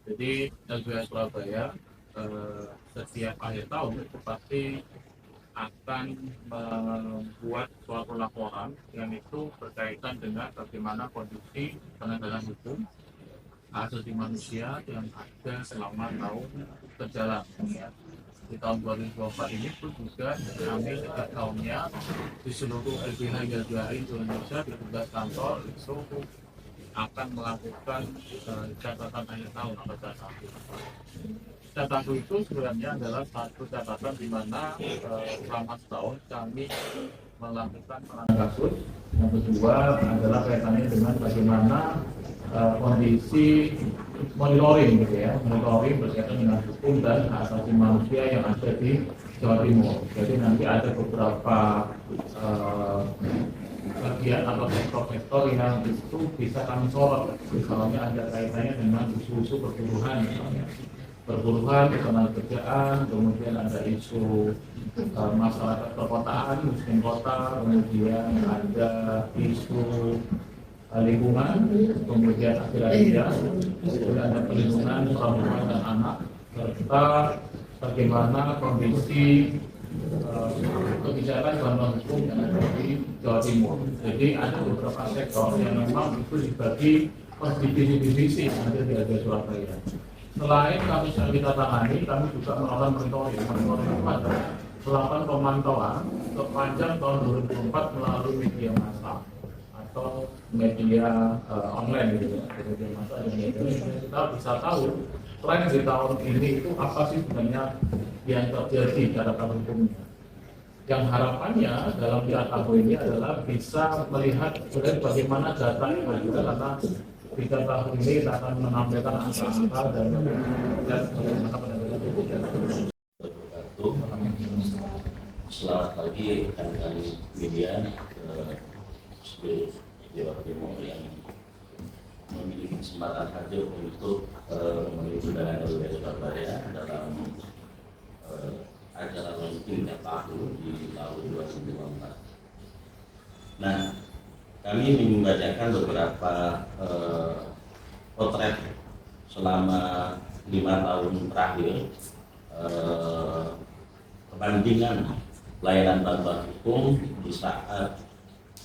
Jadi LBH Surabaya setiap akhir tahun itu pasti akan membuat suatu laporan yang itu berkaitan dengan bagaimana kondisi penegakan hukum hak asasi manusia yang ada selama tahun berjalan. Ya. Di tahun 2024 ini pun juga kami setiap tahunnya di seluruh LBH LBHI Indonesia di tugas kantor itu akan melakukan catatan akhir tahun atau catatan. Catatan itu sebenarnya adalah satu catatan di mana selama setahun kami melakukan penanganan kasus. Yang kedua adalah kaitannya dengan bagaimana kondisi monitoring gitu ya, monitoring berkaitan dengan hukum dan hak asasi manusia yang ada di Jawa Timur. Jadi nanti ada beberapa bagian atau sektor-sektor yang itu bisa kami sorot, misalnya ada kaitannya dengan isu-isu perburuhan, misalnya perburuhan, ketenagakerjaan, kemudian ada isu masalah perkotaan, muslim kota, kemudian ada isu lingkungan, kemudian agraria, kemudian ada perlindungan perempuan dan anak, serta bagaimana kondisi kebijakan bantuan hukum yang ada di Jawa Timur. Jadi ada beberapa sektor yang memang itu dibagi per divisi-divisi yang ada di LBH Surabaya. Selain kami kita tangani, kami juga melakukan monitoring. Monitoring itu ada 8 pemantauan sepanjang tahun 2004 melalui media massa atau media online gitu ya. Media massa dan media kita bisa tahu tren di tahun ini itu apa sih sebenarnya yang terjadi catatan hukumnya. Yang harapannya dalam tahun ini adalah bisa melihat bagaimana data yang ada, karena 3 tahun ini kita akan menampilkan angka-angka dan bagaimana penegakan hukum. Selamat pagi rekan-rekan media seluruh Jawa Timur yang memiliki kesempatan hadir untuk memenuhi undangan LBH Surabaya dalam acara launching tahun di tahun 2024. Nah, kami membacakan beberapa potret selama 5 tahun terakhir perbandingan layanan bantuan hukum di saat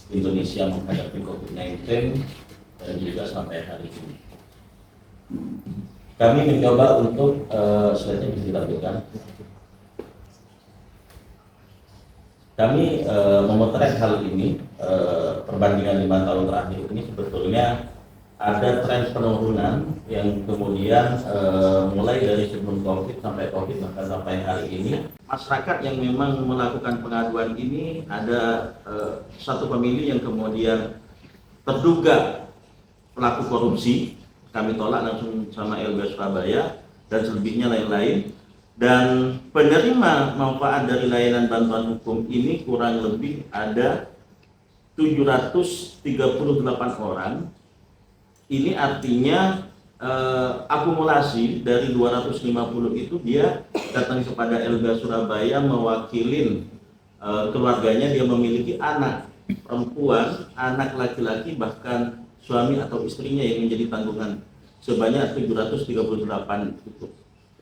Indonesia menghadapi COVID-19 dan juga sampai hari ini. Kami mencoba untuk slide-nya bisa ditampilkan. Kami memotret hal ini, perbandingan 5 tahun terakhir ini sebetulnya ada tren penurunan yang kemudian mulai dari sebelum COVID sampai COVID bahkan sampai hari ini. Masyarakat yang memang melakukan pengaduan ini ada satu pemilih yang kemudian terduga pelaku korupsi, kami tolak langsung sama LBH Surabaya dan selebihnya lain-lain. Dan penerima manfaat dari layanan bantuan hukum ini kurang lebih ada 738 orang. Ini artinya akumulasi dari 250 itu dia datang kepada LBH Surabaya mewakilin keluarganya, dia memiliki anak perempuan, anak laki-laki, bahkan suami atau istrinya yang menjadi tanggungan sebanyak 738 itu.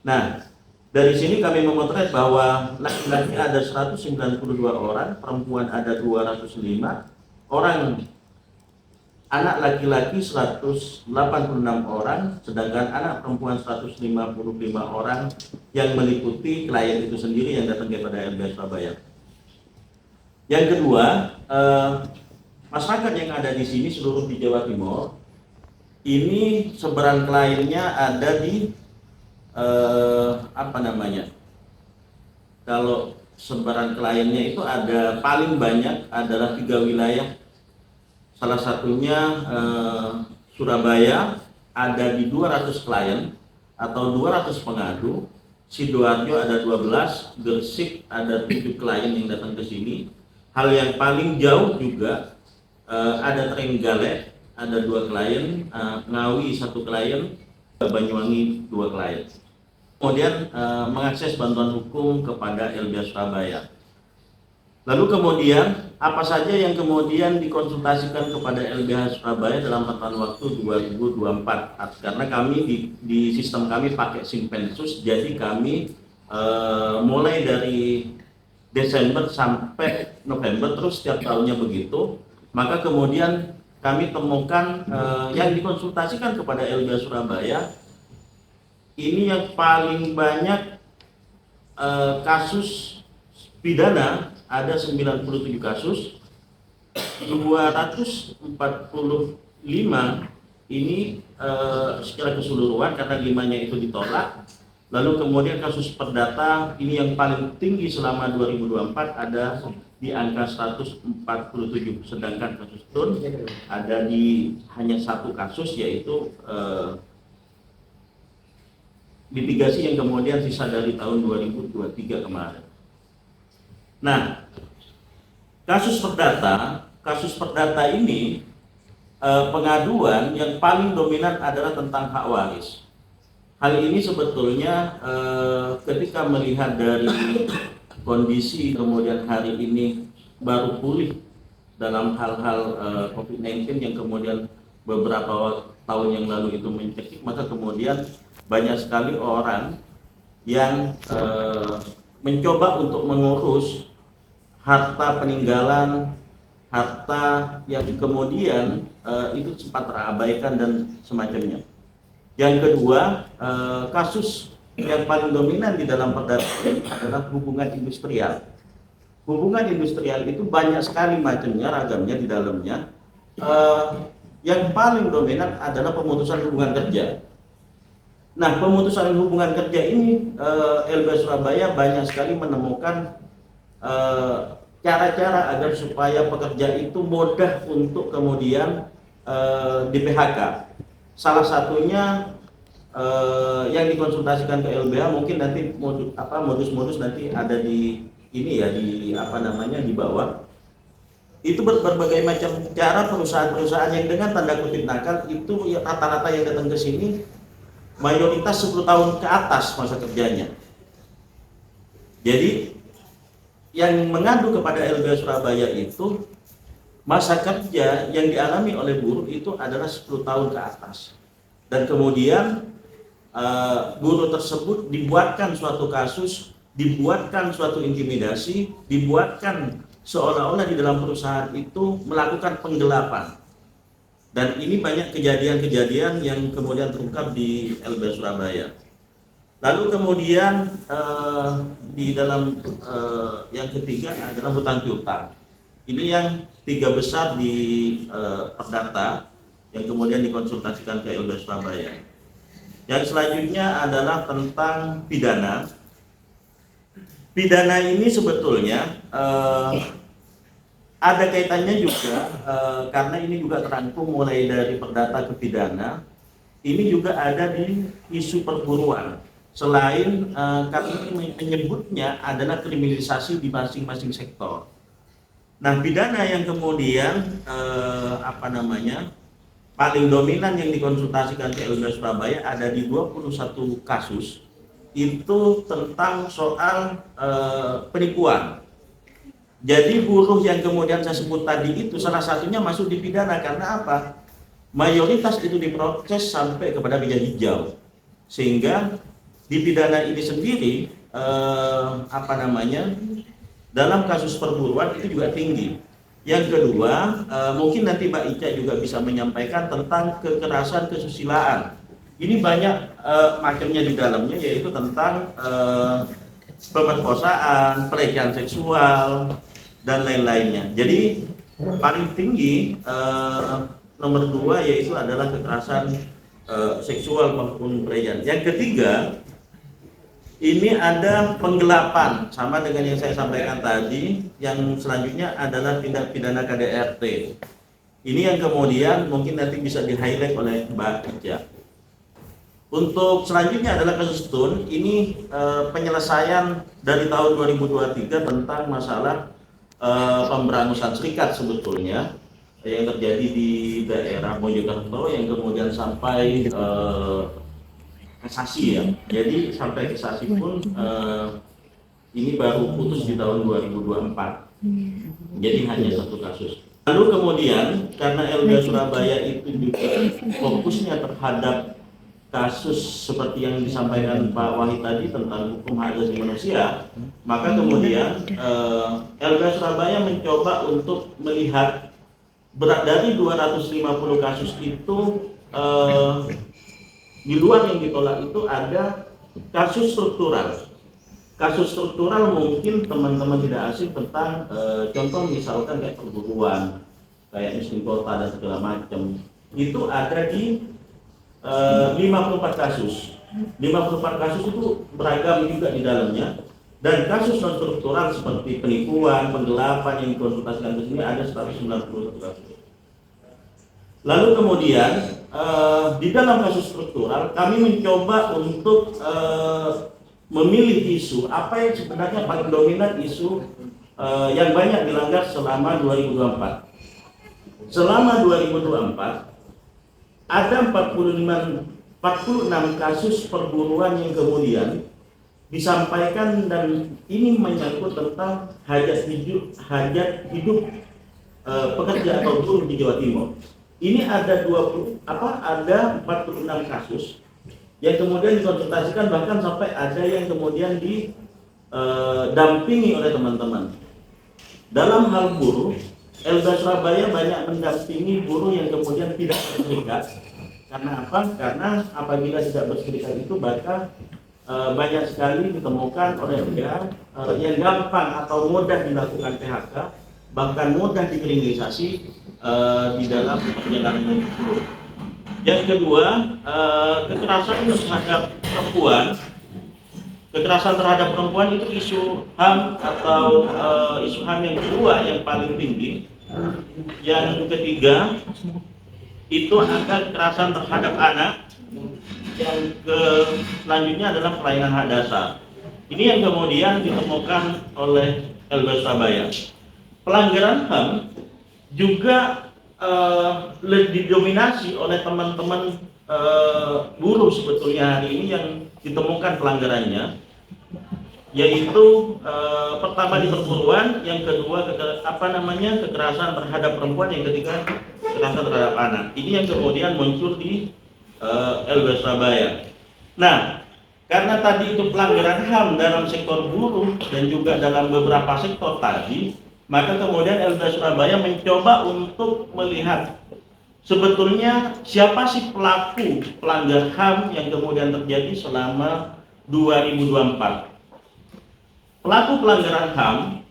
Nah, dari sini kami memotret bahwa laki-laki ada 192 orang, perempuan ada 205 orang, anak laki-laki 186 orang, sedangkan anak perempuan 155 orang yang meliputi klien itu sendiri yang datang kepada LBH Surabaya. Yang kedua, masyarakat yang ada di sini seluruh di Jawa Timur, ini sebaran kliennya ada di kalau sebaran kliennya itu ada paling banyak adalah 3 wilayah. Salah satunya Surabaya ada di 200 klien atau 200 pengadu, Sidoarjo ada 12, Gresik ada 7 klien yang datang ke sini. Hal yang paling jauh juga ada Trenggalek ada 2 klien, Ngawi 1 klien, Banyuwangi 2 klien. Kemudian mengakses bantuan hukum kepada LBH Surabaya. Lalu kemudian apa saja yang kemudian dikonsultasikan kepada LBH Surabaya dalam rentang waktu 2024? Karena kami di sistem kami pakai Simpensus, jadi kami mulai dari Desember sampai November terus setiap tahunnya begitu. Maka kemudian kami temukan yang dikonsultasikan kepada LBH Surabaya ini yang paling banyak kasus pidana ada 97 kasus, 245 ini secara keseluruhan karena 5-nya itu ditolak. Lalu kemudian kasus perdata ini yang paling tinggi selama 2024 ada di angka 147, sedangkan kasus tun ada di hanya satu kasus, yaitu litigasi yang kemudian sisa dari tahun 2023 kemarin. Nah, kasus perdata ini pengaduan yang paling dominan adalah tentang hak waris. Hal ini sebetulnya ketika melihat dari kondisi kemudian hari ini baru pulih dalam hal-hal COVID-19 yang kemudian beberapa tahun yang lalu itu mencekik, maka kemudian banyak sekali orang yang mencoba untuk mengurus harta peninggalan, harta yang kemudian itu sempat terabaikan dan semacamnya. Yang kedua, kasus yang paling dominan di dalam perdata ini adalah hubungan industrial. Hubungan industrial itu banyak sekali macamnya, ragamnya di dalamnya. Yang paling dominan adalah pemutusan hubungan kerja. Nah, pemutusan hubungan kerja ini LBH Surabaya banyak sekali menemukan cara-cara agar supaya pekerja itu mudah untuk kemudian di PHK. Salah satunya yang dikonsultasikan ke LBH, mungkin nanti modus-modus nanti ada di ini ya, di di bawah. Itu berbagai macam cara perusahaan-perusahaan yang dengan tanda kutip nakal itu ya, rata-rata yang datang ke sini mayoritas 10 tahun ke atas masa kerjanya. Jadi yang mengadu kepada LBH Surabaya itu masa kerja yang dialami oleh buruh itu adalah 10 tahun ke atas. Dan kemudian buruh tersebut dibuatkan suatu kasus, dibuatkan suatu intimidasi, dibuatkan seolah-olah di dalam perusahaan itu melakukan penggelapan. Dan ini banyak kejadian-kejadian yang kemudian terungkap di LBH Surabaya. Lalu kemudian di dalam yang ketiga adalah hutang piutang. Ini yang 3 besar di perdata yang kemudian dikonsultasikan ke LBH Surabaya. Yang selanjutnya adalah tentang pidana. Pidana ini sebetulnya ada kaitannya juga karena ini juga terangkum mulai dari perdata ke pidana. Ini juga ada di isu perburuan. Selain kami menyebutnya adalah kriminalisasi di masing-masing sektor. Nah, pidana yang kemudian paling dominan yang dikonsultasikan ke LBH Surabaya ada di 21 kasus. Itu tentang soal penipuan. Jadi buruh yang kemudian saya sebut tadi itu salah satunya masuk di pidana karena apa? Mayoritas itu diproses sampai kepada meja hijau. Sehingga di pidana ini sendiri dalam kasus perburuan itu juga tinggi. Yang kedua, mungkin nanti Mbak Ica juga bisa menyampaikan tentang kekerasan kesusilaan. Ini banyak macamnya di dalamnya, yaitu tentang pemerkosaan, pelecehan seksual, dan lain-lainnya. Jadi paling tinggi nomor 2 yaitu adalah kekerasan seksual maupun pelecehan. Yang ketiga, ini ada penggelapan, sama dengan yang saya sampaikan tadi. Yang selanjutnya adalah tindak pidana KDRT. Ini yang kemudian mungkin nanti bisa di-highlight oleh Mbak Ica. Untuk selanjutnya adalah kasus tun. Ini penyelesaian dari tahun 2023 tentang masalah pemberangusan serikat sebetulnya yang terjadi di daerah Mojokerto yang kemudian sampai kasasi ya. Jadi sampai kasasi pun ini baru putus di tahun 2024. Jadi hanya satu kasus. Lalu kemudian karena LBH Surabaya itu juga fokusnya terhadap kasus seperti yang disampaikan Pak Wahid tadi tentang hukum hak asasi manusia, maka kemudian LBH Surabaya mencoba untuk melihat berat dari 250 kasus itu, di luar yang ditolak itu ada kasus struktural. Kasus struktural mungkin teman-teman tidak asing tentang contoh misalkan kayak perburuan, kayak miskin kota dan segala macam. Itu ada di 54 kasus. 54 kasus itu beragam juga di dalamnya. Dan kasus non struktural seperti penipuan, penggelapan yang dikonsultasikan ke sini ada 191 kasus. Lalu kemudian di dalam kasus struktural kami mencoba untuk memilih isu apa yang sebenarnya paling dominan isu yang banyak dilanggar selama 2024. Selama 2024 ada 46 kasus perburuan yang kemudian disampaikan dan ini menyangkut tentang hajat hidup pekerja atau buruh di Jawa Timur. Ini ada 46 kasus yang kemudian dikonsultasikan, bahkan sampai ada yang kemudian didampingi oleh teman-teman. Dalam hal buruh, LBH Surabaya banyak mendampingi buruh yang kemudian tidak berserikat. Karena apa? Karena apabila tidak berserikat itu maka banyak sekali ditemukan oleh dia yang gampang atau mudah dilakukan PHK, bahkan mudah dikriminalisasi di dalam perjalanan buruh. Yang kedua, kekerasan terhadap perempuan. Kekerasan terhadap perempuan itu isu HAM atau isu HAM yang kedua yang paling tinggi. Yang ketiga, itu ada kekerasan terhadap anak. Yang selanjutnya adalah pelayanan hak dasar. Ini yang kemudian ditemukan oleh LBH Surabaya. Pelanggaran HAM juga didominasi oleh teman-teman buruh sebetulnya hari ini yang ditemukan pelanggarannya, yaitu pertama di perburuan, yang kedua kekerasan terhadap perempuan, yang ketiga kekerasan terhadap anak. Ini yang kemudian muncul di LBH Surabaya. Nah, karena tadi itu pelanggaran HAM dalam sektor buruh dan juga dalam beberapa sektor tadi, maka kemudian LBH Surabaya mencoba untuk melihat sebetulnya siapa sih pelaku pelanggar HAM yang kemudian terjadi selama 2024. Pelaku pelanggaran HAM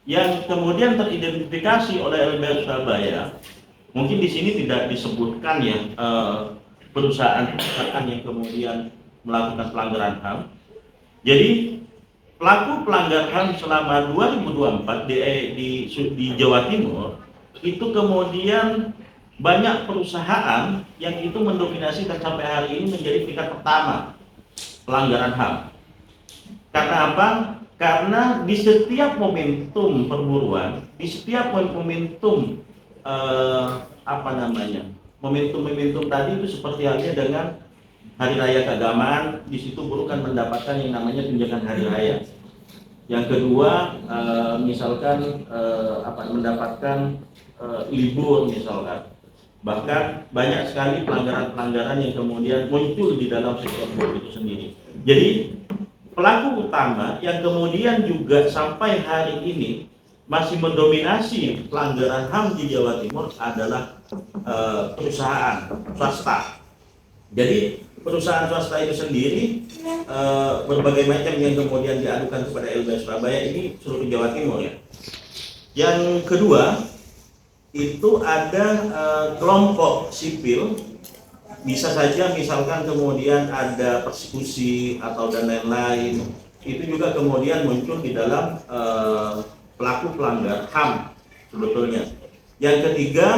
yang kemudian teridentifikasi oleh LBH Surabaya, mungkin di sini tidak disebutkan ya perusahaan yang kemudian melakukan pelanggaran HAM. Jadi pelaku pelanggar HAM selama 2024 di Jawa Timur itu kemudian banyak perusahaan yang itu mendominasi dan sampai hari ini menjadi tingkat pertama pelanggaran HAM. Karena apa? Karena di setiap momentum perburuan, di setiap momentum momentum tadi itu seperti halnya dengan hari raya keagamaan, di situ buruh kan mendapatkan yang namanya tunjangan hari raya. Yang kedua, misalkan mendapatkan libur misalkan. Bahkan banyak sekali pelanggaran-pelanggaran yang kemudian muncul di dalam sektor buruh itu sendiri. Jadi pelaku utama yang kemudian juga sampai hari ini masih mendominasi pelanggaran HAM di Jawa Timur adalah perusahaan swasta. Jadi perusahaan swasta itu sendiri berbagai macam yang kemudian diadukan kepada LBH Surabaya ini seluruh Jawa Timur ya. Yang kedua itu ada kelompok sipil, bisa saja misalkan kemudian ada persekusi atau dan lain-lain, itu juga kemudian muncul di dalam pelaku pelanggar HAM sebetulnya. Yang ketiga,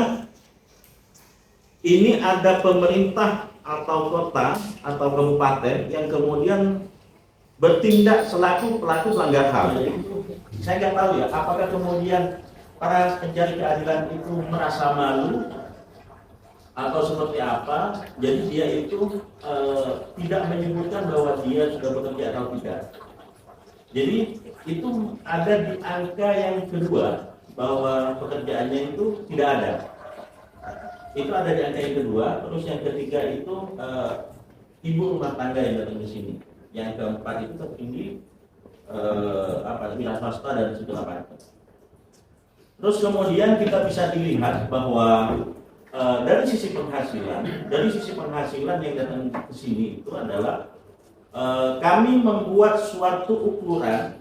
ini ada pemerintah atau kota atau kabupaten yang kemudian bertindak selaku pelaku pelanggar HAM. Saya nggak tahu ya, apakah kemudian para pencari keadilan itu merasa malu atau seperti apa, jadi dia itu tidak menyebutkan bahwa dia sudah bekerja atau tidak. Jadi itu ada di angka yang kedua bahwa pekerjaannya itu tidak ada. Itu ada di angka yang kedua. Terus yang ketiga itu ibu rumah tangga yang datang ke sini. Yang keempat itu tertinggi wira swasta dan segala macam. Terus kemudian kita bisa dilihat bahwa dari sisi penghasilan yang datang ke sini itu adalah kami membuat suatu ukuran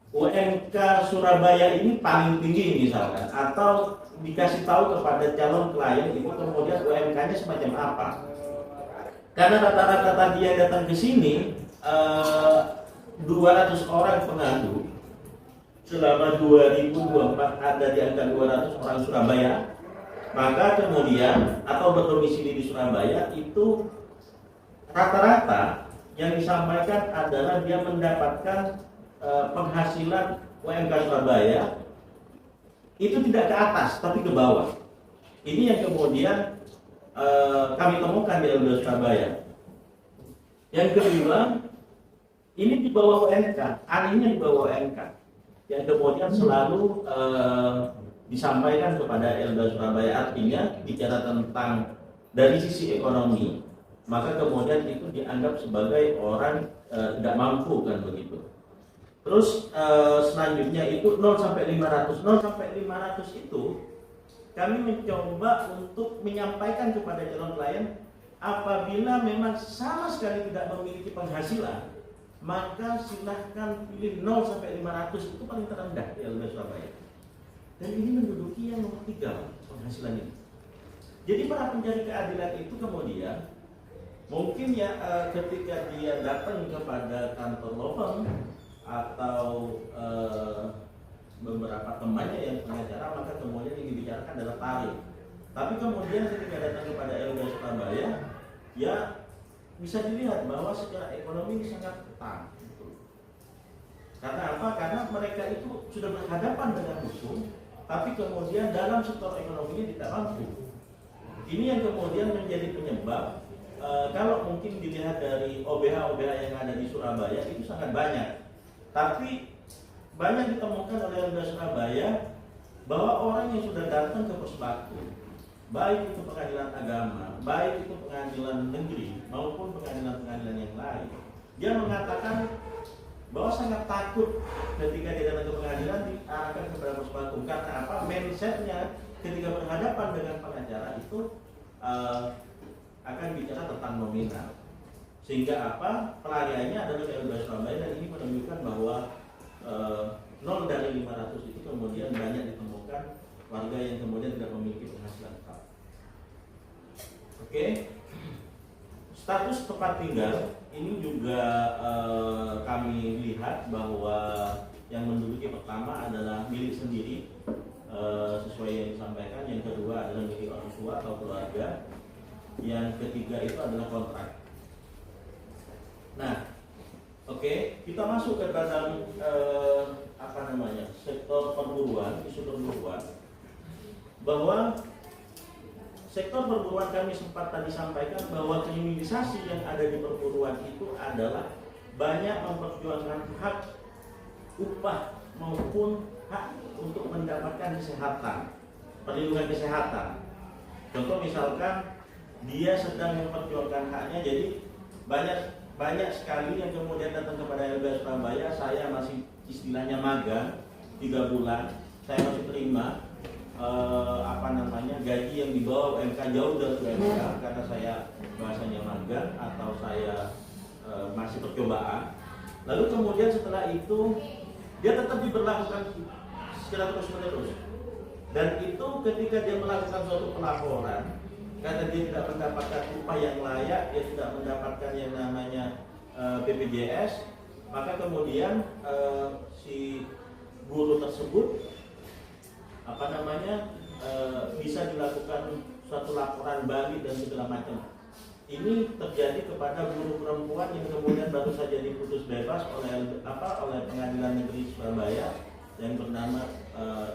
UMK Surabaya ini paling tinggi misalkan, atau dikasih tahu kepada calon klien itu kemudian UMK-nya semacam apa. Karena rata-rata tadi yang datang ke sini 200 orang pengadu, selama 2024 ada di angka 200 orang Surabaya, maka kemudian atau berdomisili di Surabaya itu rata-rata yang disampaikan adalah dia mendapatkan penghasilan UMK Surabaya itu tidak ke atas tapi ke bawah. Ini yang kemudian kami temukan di LBH Surabaya. Yang kedua, ini di bawah UMK, anehnya di bawah UMK, yang kemudian selalu disampaikan kepada LBH Surabaya. Artinya bicara tentang dari sisi ekonomi, maka kemudian itu dianggap sebagai orang tidak mampu, kan begitu. Terus selanjutnya itu 0 sampai 500. 0 sampai 500 itu kami mencoba untuk menyampaikan kepada calon klien, apabila memang sama sekali tidak memiliki penghasilan, maka silahkan pilih 0 sampai 500, itu paling terendah di LBH Surabaya. Dan ini menduduki yang nomor 3 penghasilan ini. Jadi para pencari keadilan itu kemudian mungkin ya ketika dia datang kepada kantor lopeng atau beberapa temannya yang pengacara, maka kemudian yang dibicarakan adalah tarif. Tapi kemudian ketika datang kepada LBH Surabaya, ya bisa dilihat bahwa secara ekonomi ini sangat ketat. Karena apa? Karena mereka itu sudah berhadapan dengan hukum, tapi kemudian dalam sektor ekonominya tidak mampu. Ini yang kemudian menjadi penyebab. Kalau mungkin dilihat dari OBH-OBH yang ada di Surabaya itu sangat banyak, tapi banyak ditemukan oleh LBH Surabaya bahwa orang yang sudah datang ke Persbaku, baik itu pengadilan agama, baik itu pengadilan negeri maupun pengadilan-pengadilan yang lain, dia mengatakan bahwa sangat takut ketika dia datang ke pengadilan diarahkan kepada Persbaku. Karena apa? Mindsetnya ketika berhadapan dengan pengacara itu akan bicara tentang nominal, sehingga apa? Pelariannya adalah ke LBH Surabaya, dan ini menunjukkan bahwa 0 dari 500 itu kemudian banyak ditemukan warga yang kemudian tidak memiliki penghasilan tetap. Oke. Status tempat tinggal ini juga kami lihat bahwa yang menduduki pertama adalah milik sendiri, sesuai yang disampaikan. Yang kedua adalah milik orang tua atau keluarga. Yang ketiga itu adalah kontrak. Nah, oke, kita masuk ke dalam sektor perburuan, isu perburuan. Bahwa sektor perburuan kami sempat tadi sampaikan bahwa kriminalisasi yang ada di perburuan itu adalah banyak memperjuangkan hak upah maupun hak untuk mendapatkan kesehatan, perlindungan kesehatan. Contoh misalkan dia sedang memperjuangkan haknya, jadi banyak sekali yang kemudian datang kepada LBH Surabaya. Saya masih istilahnya magang 3 bulan, saya masih terima gaji yang di bawah UMK, jauh dari UMK, karena saya bahasanya magang atau saya masih percobaan. Lalu kemudian setelah itu dia tetap diberlakukan secara terus-menerus, dan itu ketika dia melakukan suatu pelaporan karena dia tidak mendapatkan upah yang layak, dia tidak mendapatkan yang namanya BPJS, maka kemudian si guru tersebut bisa dilakukan suatu laporan balik dan segala macam. Ini terjadi kepada guru perempuan yang kemudian baru saja diputus bebas oleh Pengadilan Negeri Surabaya yang bernama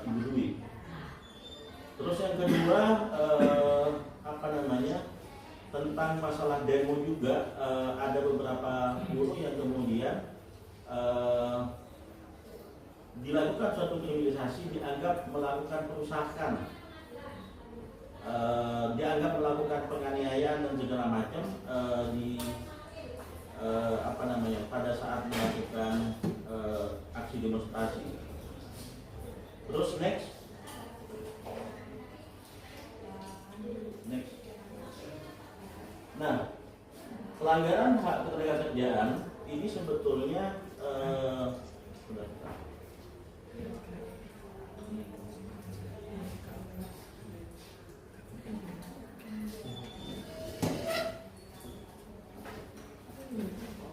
Ibu Dwi. Terus yang kedua tentang masalah demo juga, ada beberapa guru yang kemudian dilakukan suatu kriminalisasi dianggap melakukan perusakan, dianggap melakukan penganiayaan dan segala macam pada saat melakukan aksi demonstrasi. Terus next. Nah, pelanggaran hak ketenagakerjaan ini sebetulnya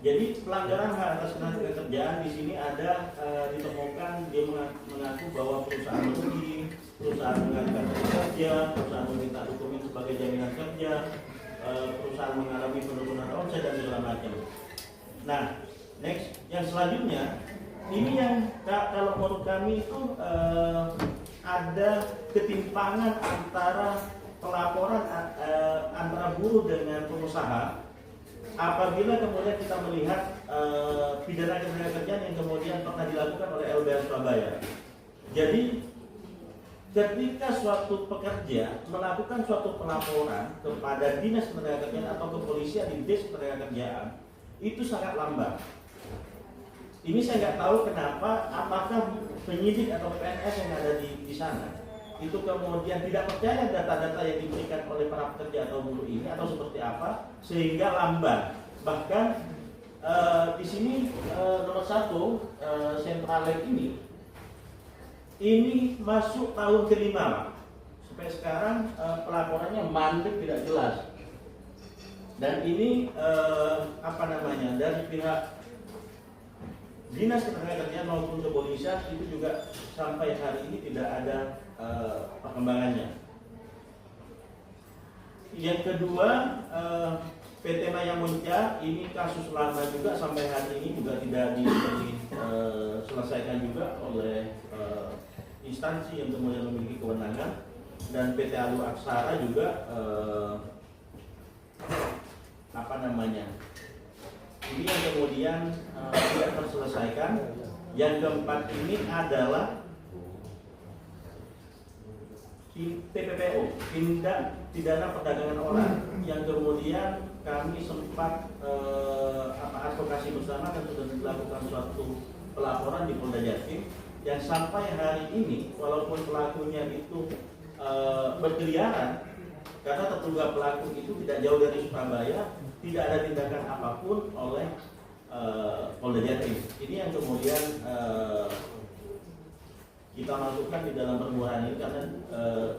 jadi pelanggaran hak atas ketenagakerjaan di sini ada ditemukan dia mengaku bahwa perusahaan merugi, perusahaan menggantikan kerja, perusahaan meminta dokumen sebagai jaminan kerja, perusahaan mengalami penurunan omset dan segala macam. Nah, next, yang selanjutnya ini yang kalau menurut kami itu ada ketimpangan antara pelaporan antara buruh dengan pengusaha. Apabila kemudian kita melihat pidana ketenagakerjaan yang kemudian pernah dilakukan oleh LBH Surabaya. Jadi ketika suatu pekerja melakukan suatu pelaporan kepada dinas ketenagakerjaan atau kepolisian di Des Ketenagakerjaan itu sangat lambat. Ini saya nggak tahu kenapa, apakah penyidik atau PNS yang ada di sana itu kemudian tidak percaya data-data yang diberikan oleh para pekerja atau buruh ini atau seperti apa sehingga lambat. Bahkan di sini nomor 1 Sentralet ini masuk tahun ke-5 Pak. Sampai sekarang pelaporannya mandek tidak jelas. Dan ini dari pihak Dinas Ketenagakerjaan maupun kepolisian itu juga sampai hari ini tidak ada perkembangannya. Yang kedua, PT Maya Monca ini kasus lama juga sampai hari ini juga tidak diselesaikan juga oleh instansi yang kemudian memiliki kewenangan, dan PT Alu Aksara juga ini yang kemudian tidak terselesaikan. Yang keempat ini adalah TPPO, tindak pidana perdagangan orang, yang kemudian kami sempat advokasi bersama dan sudah dilakukan suatu pelaporan di Polda Jatim, yang sampai hari ini walaupun pelakunya itu berkeliaran karena terduga pelaku itu tidak jauh dari Surabaya, tidak ada tindakan apapun oleh Polda Jatim. Ini yang kemudian kita masukkan di dalam perburuan ini karena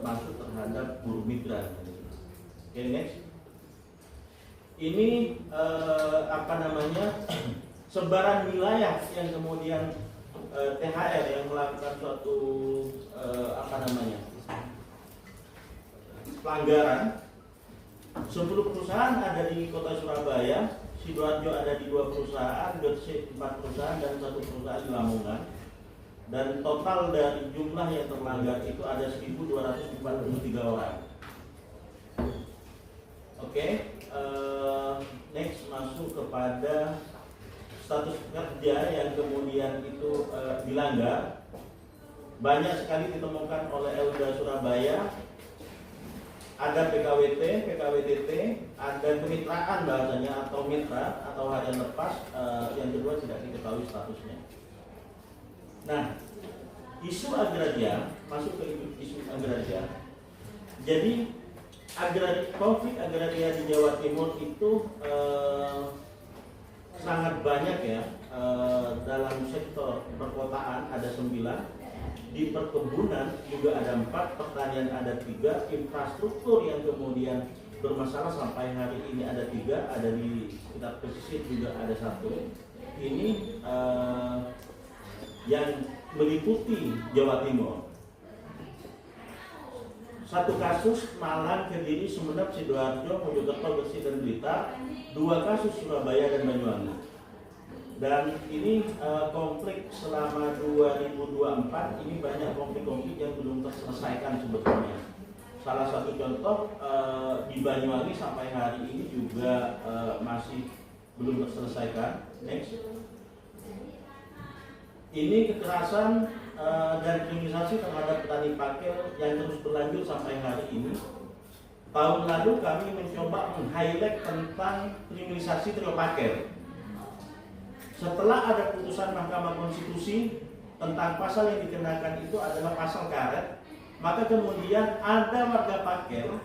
masuk terhadap buruh migran. Oke, next. Ini sebaran wilayah yang kemudian THR yang melakukan suatu pelanggaran. 10 perusahaan ada di kota Surabaya, Sidoarjo ada di 2 perusahaan, Gresik 4 perusahaan, dan 1 perusahaan di Lamongan. Dan total dari jumlah yang terlanggar itu ada 1.243 orang. Oke, next masuk kepada status kerja yang kemudian itu dilanggar. Banyak sekali ditemukan oleh LBH Surabaya. Ada PKWT, PKWTT, ada kemitraan bahasanya atau mitra atau harian lepas, yang kedua tidak diketahui statusnya. Nah, isu agraria, masuk ke isu agraria. Jadi konflik agraria di Jawa Timur itu sangat banyak ya. Dalam sektor perkotaan ada 9, di perkebunan juga ada 4, pertanian ada 3, infrastruktur yang kemudian bermasalah sampai hari ini ada 3, ada di sekitar pesisir juga ada 1. Ini yang meliputi Jawa Timur. 1 kasus Malang, Kediri, Sumeneb, Sidoarjo, Mojokerto, Gresik, dan Blitar. 2 kasus Surabaya dan Banyuwangi. Dan ini konflik selama 2024 ini banyak konflik-konflik yang belum terselesaikan sebetulnya. Salah satu contoh di Banyuwangi sampai hari ini juga masih belum terselesaikan. Next. Ini kekerasan dan kriminalisasi terhadap petani pakel yang terus berlanjut sampai hari ini. Tahun lalu kami mencoba meng-highlight tentang kriminalisasi trio pakel. Setelah ada putusan Mahkamah Konstitusi tentang pasal yang dikenakan itu adalah pasal karet, maka kemudian ada warga pakel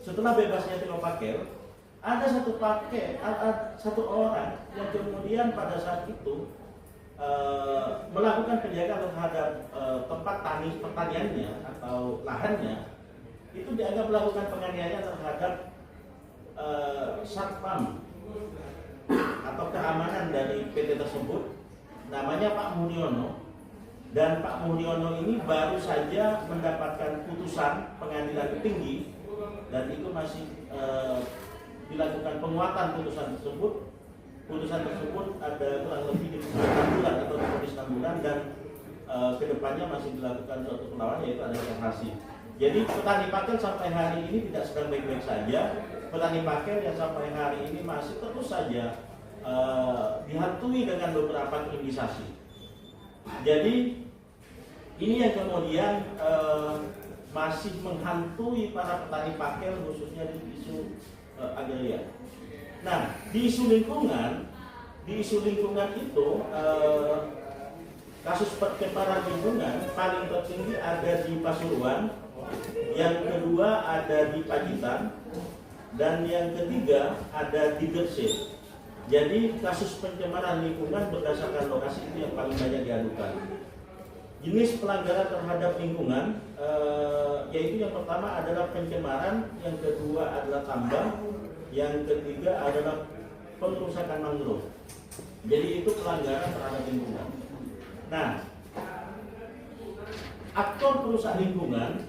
setelah bebasnya trio pakel, ada satu orang yang kemudian pada saat itu melakukan penjagaan terhadap tempat pertaniannya atau lahannya, itu dianggap melakukan penganiayaan terhadap satpam atau keamanan dari PT tersebut, namanya Pak Mulyono. Dan Pak Mulyono ini baru saja mendapatkan putusan pengadilan tinggi, dan itu masih dilakukan penguatan putusan tersebut. Putusan tersebut ada kurang lebih 6 bulan atau 6 bulan, dan kedepannya masih dilakukan suatu perlawanan, yaitu ada kasasi. Jadi petani pakel sampai hari ini tidak sedang baik-baik saja. Petani pakel yang sampai hari ini masih terus saja dihantui dengan beberapa kriminalisasi. Jadi ini yang kemudian masih menghantui para petani pakel, khususnya di isu agraria. Nah, di isu lingkungan itu kasus pencemaran lingkungan paling tertinggi ada di Pasuruan, yang kedua ada di Pacitan, dan yang ketiga ada di Gresik. Jadi kasus pencemaran lingkungan berdasarkan lokasi itu yang paling banyak diadukan. Jenis pelanggaran terhadap lingkungan yaitu yang pertama adalah pencemaran, yang kedua adalah tambang, yang ketiga adalah pengerusakan mangrove. Jadi itu pelanggaran terhadap lingkungan. Nah, aktor perusak lingkungan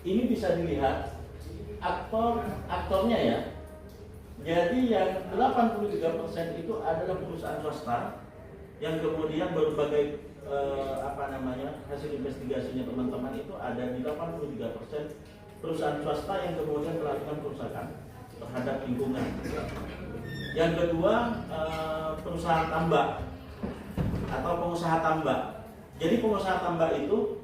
ini bisa dilihat aktornya ya. Jadi yang 83% itu adalah perusahaan swasta, yang kemudian berbagai hasil investigasinya teman-teman itu ada di 83% perusahaan swasta yang kemudian melakukan kerusakan terhadap lingkungan. Yang kedua perusahaan tambak atau pengusaha tambak. Jadi pengusaha tambak itu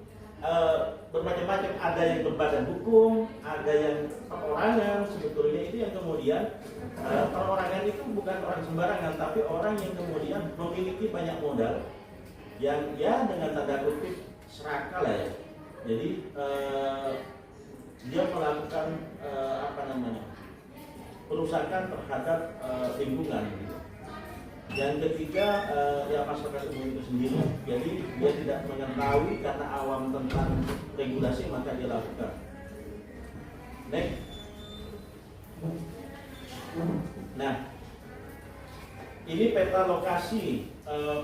bermacam-macam, ada yang berbadan hukum, ada yang perorangan. Sebetulnya itu yang kemudian perorangan itu bukan orang sembarangan, tapi orang yang kemudian memiliki banyak modal, yang ya dengan tanda kutip serakah lah ya. Jadi dia melakukan perusakan terhadap lingkungan gitu. Yang ketiga ya masyarakat umum itu sendiri, jadi dia tidak mengetahui karena awam tentang regulasi maka dia lakukan. Next. Nah, ini peta lokasi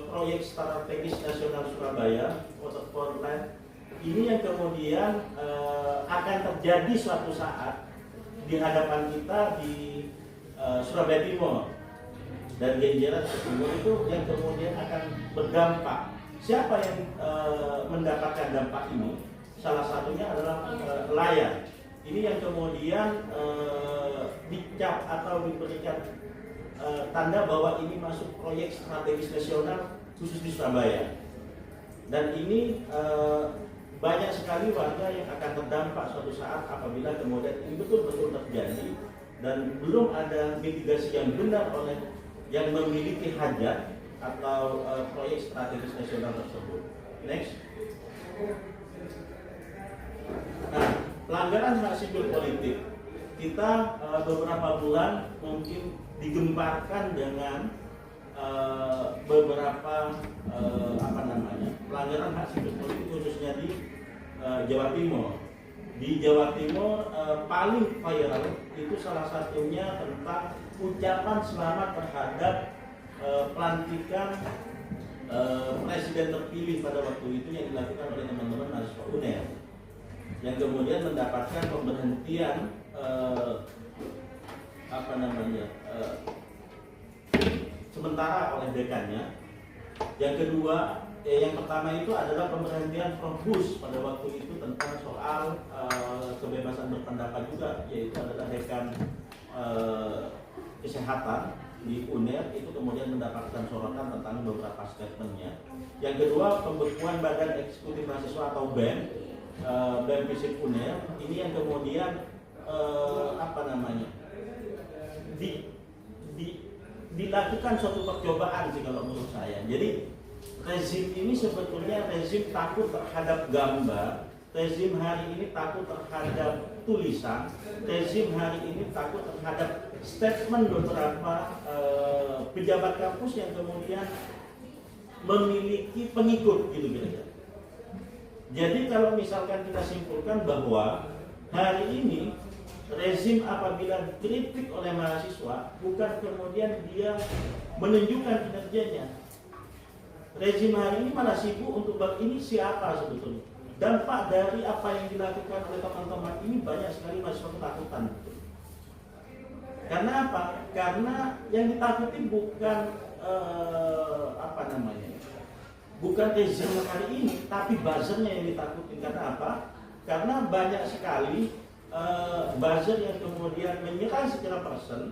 proyek strategis nasional Surabaya Waterfront Land. Ini yang kemudian akan terjadi suatu saat di hadapan kita di Surabaya Timur dan Genjeran Timur, itu yang kemudian akan berdampak. Siapa yang mendapatkan dampak ini? Salah satunya adalah nelayan. Ini yang kemudian dicap atau diberikan tanda bahwa ini masuk proyek strategis nasional khusus di Surabaya. Dan ini banyak sekali warga yang akan terdampak suatu saat apabila kemudian ini betul-betul terjadi dan belum ada mitigasi yang benar oleh yang memiliki hajat atau proyek strategis nasional tersebut. Next. Nah, pelanggaran hak sipil politik kita beberapa bulan mungkin digemparkan dengan beberapa pelanggaran hak sipil politik khususnya di Jawa Timur. Di Jawa Timur paling viral itu salah satunya tentang ucapan selamat terhadap pelantikan presiden terpilih pada waktu itu yang dilakukan oleh teman-teman mahasiswa UNER, yang kemudian mendapatkan pemberhentian sementara oleh dekannya. Yang kedua, yang pertama itu adalah pemberhentian Profus pada waktu itu tentang soal kebebasan berpendapat juga, yaitu adalah dekan kesehatan di UNER itu kemudian mendapatkan sorotan tentang beberapa statementnya. Yang kedua, pembekuan Badan Eksekutif Mahasiswa atau BEM, BEM FISIP UNER, ini yang kemudian dilakukan suatu percobaan sih kalau menurut saya. Jadi rezim ini sebetulnya rezim takut terhadap gambar, rezim hari ini takut terhadap tulisan, rezim hari ini takut terhadap statement beberapa pejabat kampus yang kemudian memiliki pengikut gitu kira-kira. Jadi kalau misalkan kita simpulkan bahwa hari ini rezim apabila dikritik oleh mahasiswa bukan kemudian dia menunjukkan kinerjanya. Rezim hari ini malah sibuk untuk ini siapa sebetulnya. Dampak dari apa yang dilakukan oleh teman-teman ini banyak sekali mahasiswa ketakutan. Karena apa? Karena yang ditakuti bukan bukan rezim kali ini, tapi buzzernya yang ditakuti. Karena apa? Karena banyak sekali buzzer yang kemudian menyerang secara person,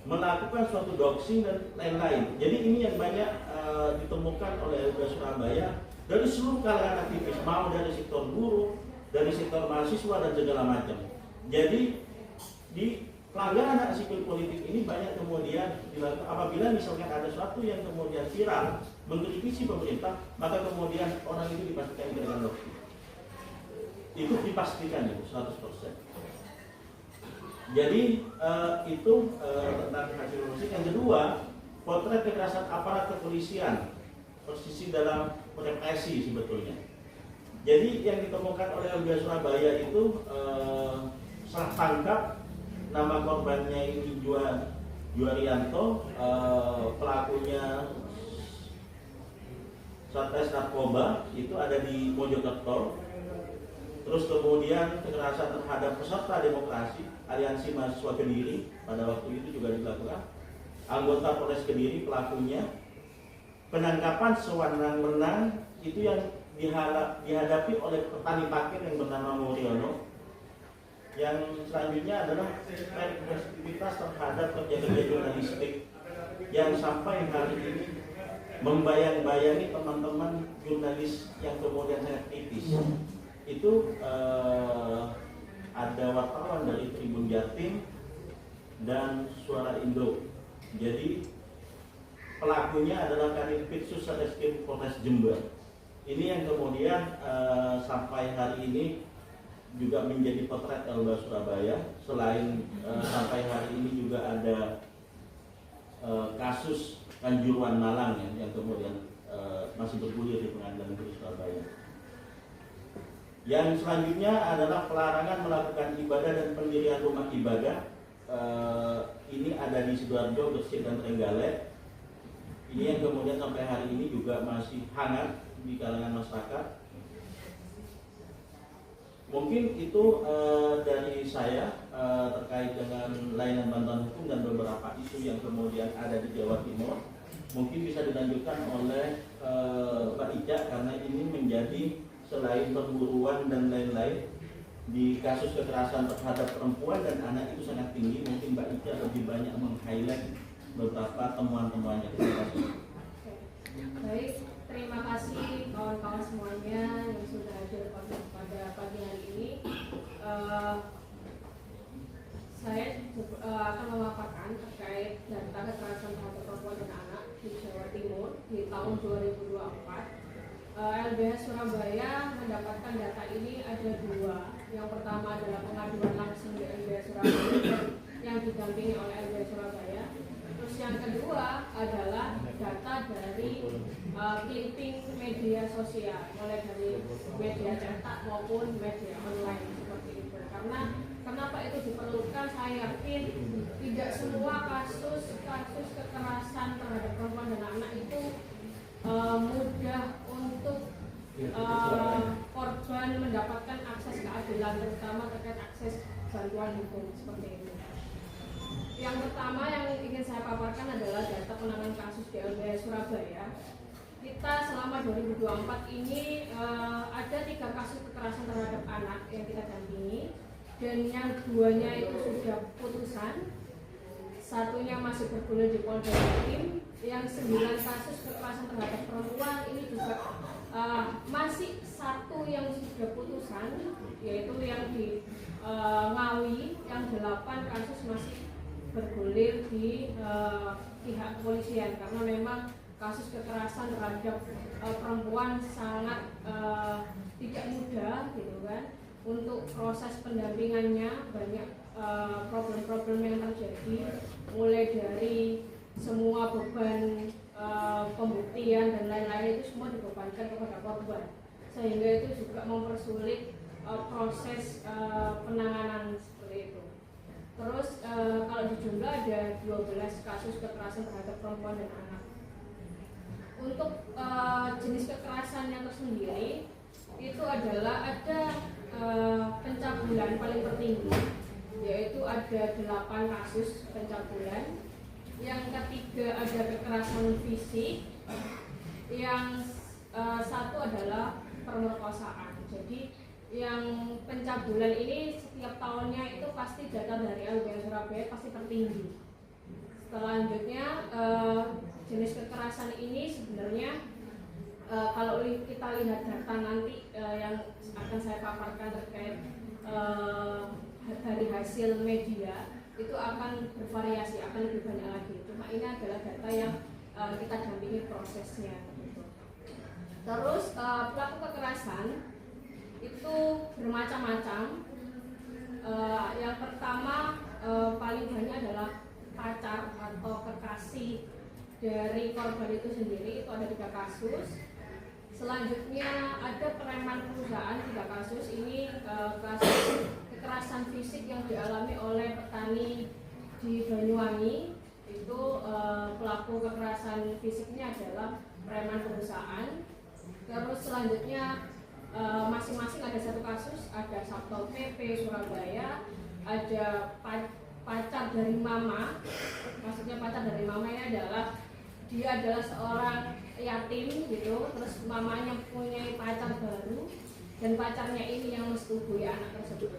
melakukan suatu doxing dan lain-lain. Jadi ini yang banyak ditemukan oleh LBH Surabaya dari seluruh kalangan aktivis, mau dari sektor buruh, dari sektor mahasiswa dan segala macam. Jadi di pelanggaran hak sipil politik ini banyak kemudian dilakukan apabila misalkan ada sesuatu yang kemudian viral mengkritisi pemerintah, maka kemudian orang itu dipastikan dengan doxing. Itu dipastikan itu 100%. Jadi itu tentang hasil musik. Yang kedua, potret kekerasan aparat kepolisian, posisi dalam represi sebetulnya. Jadi yang ditemukan oleh LBH Surabaya itu salah tangkap, nama korbannya ini Juarianto, pelakunya Satres Narkoba, itu ada di Mojokerto. Terus kemudian kekerasan terhadap peserta demokrasi Aliansi Mahasiswa Kediri pada waktu itu juga dilakukan. Anggota Polres Kediri pelakunya. Penangkapan sewenang-wenang itu yang dihadapi oleh petani pakir yang bernama Mulyono. Yang selanjutnya adalah represivitas terhadap kerja-kerja jurnalistik yang sampai hari ini membayang-bayangi teman-teman jurnalis yang kemudian sangat kritis. Itu ada wartawan dari Tribun Jatim dan Suara Indo. Jadi pelakunya adalah Kadif Pitsus Satreskrim Polres Jember. Ini yang kemudian sampai hari ini juga menjadi potret LBH Surabaya. Selain sampai hari ini juga ada kasus Kanjuruhan Malang yang kemudian masih bergulir di Pengadilan Negeri Surabaya. Yang selanjutnya adalah pelarangan melakukan ibadah dan pendirian rumah ibadah. Ini ada di Sidoarjo, Gresik dan Trenggalek. Ini yang kemudian sampai hari ini juga masih hangat di kalangan masyarakat. Mungkin itu dari saya terkait dengan layanan bantuan hukum dan beberapa isu yang kemudian ada di Jawa Timur. Mungkin bisa dilanjutkan oleh Mbak Ica karena ini menjadi selain pemburuan dan lain-lain di kasus kekerasan terhadap perempuan dan anak itu sangat tinggi. Mungkin Mbak Ica lebih banyak meng-highlight beberapa temuan-temuannya. Terima kasih. Baik, terima kasih kawan-kawan semuanya yang sudah hadir pada pagi hari ini. Saya akan memaparkan terkait data kekerasan terhadap perempuan dan anak di Jawa Timur di tahun 2024. LBH Surabaya mendapatkan data ini ada dua. Yang pertama adalah pengaduan langsung di LBH Surabaya yang didampingi oleh LBH Surabaya. Terus yang kedua adalah data dari clipping media sosial, mulai dari media cetak maupun media online seperti itu. Karena kenapa itu diperlukan? Saya yakin tidak semua kasus kekerasan terhadap perempuan dan anak itu mudah untuk korban mendapatkan akses keadilan, terutama terkait akses bantuan hukum seperti itu. Yang pertama yang ingin saya paparkan adalah data penanganan kasus di LBH Surabaya. Kita selama 2024 ini ada 3 kasus kekerasan terhadap anak yang kita dampingi, dan yang 2-nya itu sudah putusan. satunya masih bergulir di Polda Jatim, yang 9 kasus kekerasan terhadap perempuan ini juga masih satu yang sudah putusan, yaitu yang di Ngawi, yang 8 kasus masih bergulir di pihak kepolisian karena memang kasus kekerasan terhadap perempuan sangat tidak mudah gitu kan. Untuk proses pendampingannya banyak problem-problem yang terjadi, mulai dari semua beban pembuktian dan lain-lain itu semua dibebankan kepada korban, sehingga itu juga mempersulit proses penanganan seperti itu. Terus kalau di jumlah ada 12 kasus kekerasan terhadap perempuan dan anak. Untuk jenis kekerasannya tersendiri itu adalah ada pencabulan paling tertinggi, yaitu ada 8 kasus pencabulan. Yang ketiga ada kekerasan fisik, yang satu adalah pemerkosaan. Jadi yang pencabulan ini setiap tahunnya itu pasti data dari LBH Surabaya pasti tertinggi. Selanjutnya jenis kekerasan ini sebenarnya kalau kita lihat data nanti yang akan saya paparkan terkait dari hasil media itu akan bervariasi, akan lebih banyak lagi. Cuma ini adalah data yang kita dampingi prosesnya. Terus pelaku kekerasan itu bermacam-macam. Yang pertama paling banyak adalah pacar atau kekasih dari korban itu sendiri, itu ada 3 kasus. Selanjutnya ada preman perusahaan 3 kasus. Ini kasus kekerasan fisik yang dialami oleh petani di Banyuwangi. Itu pelaku kekerasan fisiknya adalah preman perusahaan. Terus selanjutnya masing-masing ada 1 kasus, ada Satpol PP Surabaya, ada pacar dari mama. Maksudnya pacar dari mama ini adalah dia adalah seorang yatim gitu, terus mamanya punya pacar baru dan pacarnya ini yang menyetujui anak tersebut.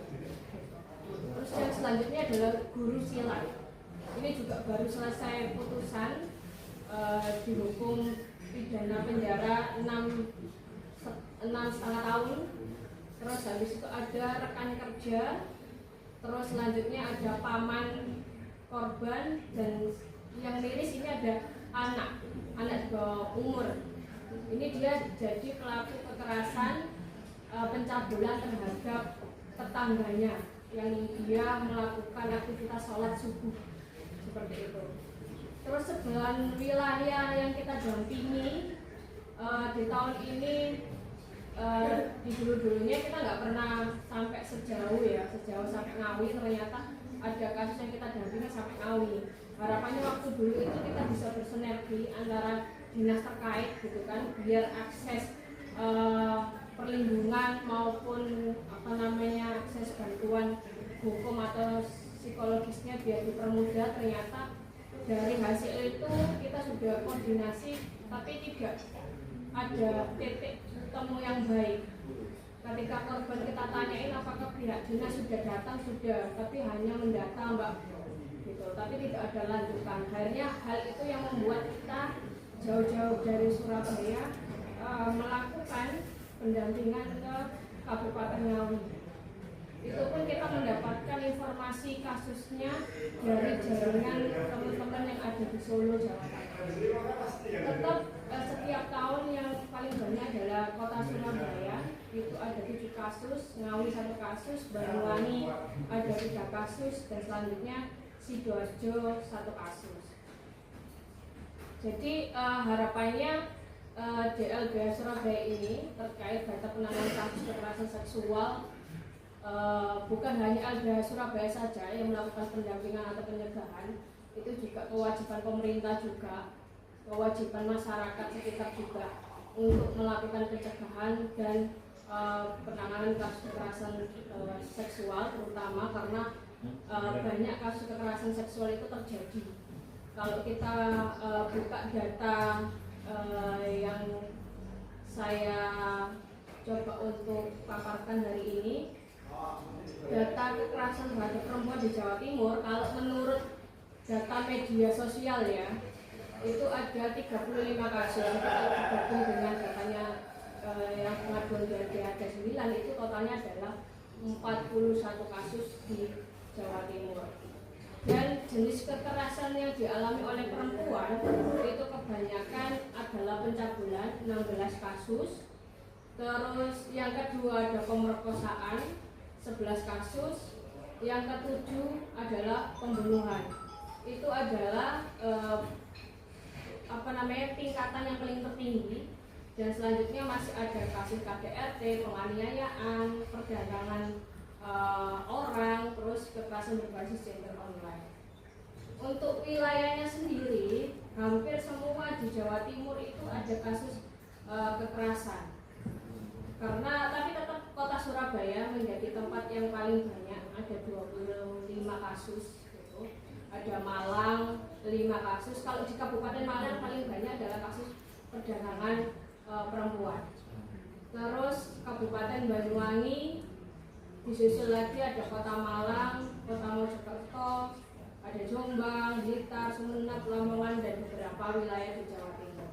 Terus yang selanjutnya adalah guru silat. Ini juga baru selesai putusan, dihukum pidana penjara 6,5 tahun. Terus habis itu ada rekan kerja. Terus selanjutnya ada paman korban, dan yang miris ini ada anak di bawah umur. Ini dia jadi pelaku kekerasan pencabulan terhadap tetangganya yang dia melakukan aktivitas sholat subuh seperti itu. Terus 9 wilayah yang kita dampingi di tahun ini, di dulu-dulunya kita nggak pernah sampai sejauh sampai Ngawi. Ternyata ada kasus yang kita dampingi sampai Ngawi. Harapannya waktu dulu itu kita bisa bersinergi antara dinas terkait gitu kan, biar akses perlindungan maupun akses bantuan hukum atau psikologisnya biar dipermudah. Ternyata dari hasil itu kita sudah koordinasi, tapi tidak ada titik temu yang baik. Ketika korban kita tanyain apakah pihak dinas sudah datang, sudah, tapi hanya mendata Mbak gitu, tapi tidak ada lanjutan. Akhirnya hal itu yang membuat kita jauh-jauh dari Surabaya melakukan pendampingan ke Kabupaten Ngawi. Itu pun kita mendapatkan informasi kasusnya dari jaringan teman-teman yang ada di Solo, Jawa Tengah. Tetap setiap tahun yang paling banyak adalah Kota Surabaya, itu ada 7 kasus, Ngawi 1 kasus, Banyuwangi ada 3 kasus, dan selanjutnya Sidoarjo 1 kasus. Jadi harapannya DLBH Surabaya ini terkait data penanganan kasus kekerasan seksual, bukan hanya LBH Surabaya saja yang melakukan pendampingan atau pencegahan, itu juga kewajiban pemerintah juga, kewajiban masyarakat sekitar juga untuk melakukan pencegahan dan penanganan kasus kekerasan seksual, terutama karena banyak kasus kekerasan seksual itu terjadi. Kalau kita buka data yang saya coba untuk paparkan hari ini, data kekerasan terhadap perempuan di Jawa Timur, kalau menurut data media sosial ya, itu ada 35 kasus. Kalau digabung dengan datanya yang pengaduan dari ada 9, itu totalnya adalah 41 kasus di Jawa Timur. Dan jenis kekerasan yang dialami oleh perempuan itu kebanyakan adalah pencabulan, 16 kasus. Terus yang kedua ada pemerkosaan, 11 kasus. Yang ketujuh adalah pembunuhan. Itu adalah tingkatan yang paling tertinggi. Dan selanjutnya masih ada kasus KDRT, penganiayaan, perdagangan orang, terus kekerasan berbasis gender online. Untuk wilayahnya sendiri, hampir semua di Jawa Timur itu ada kasus kekerasan. Tapi tetap kota Surabaya menjadi tempat yang paling banyak, ada 25 kasus gitu. Ada Malang 5 kasus. Kalau di Kabupaten Malang paling banyak adalah kasus perdagangan perempuan. Terus Kabupaten Banyuwangi, disusul lagi ada Kota Malang, Kota Mojokerto, ada Jombang, Blitar, Sumeneb, Lamongan, dan beberapa wilayah di Jawa Timur.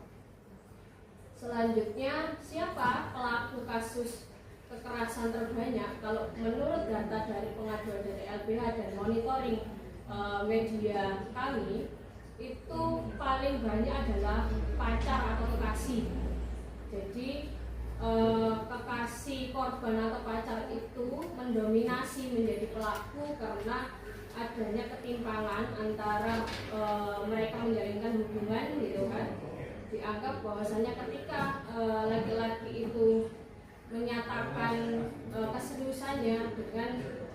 Selanjutnya, siapa pelaku kasus kekerasan terbanyak? Kalau menurut data dari pengaduan dari LBH dan monitoring media kami, itu paling banyak adalah pacar atau kekasih. Jadi kekasih korban atau pacar itu mendominasi menjadi pelaku karena adanya ketimpangan antara mereka menjalinkan hubungan gitu kan. Dianggap bahwasanya ketika laki-laki itu menyatakan keseriusannya dengan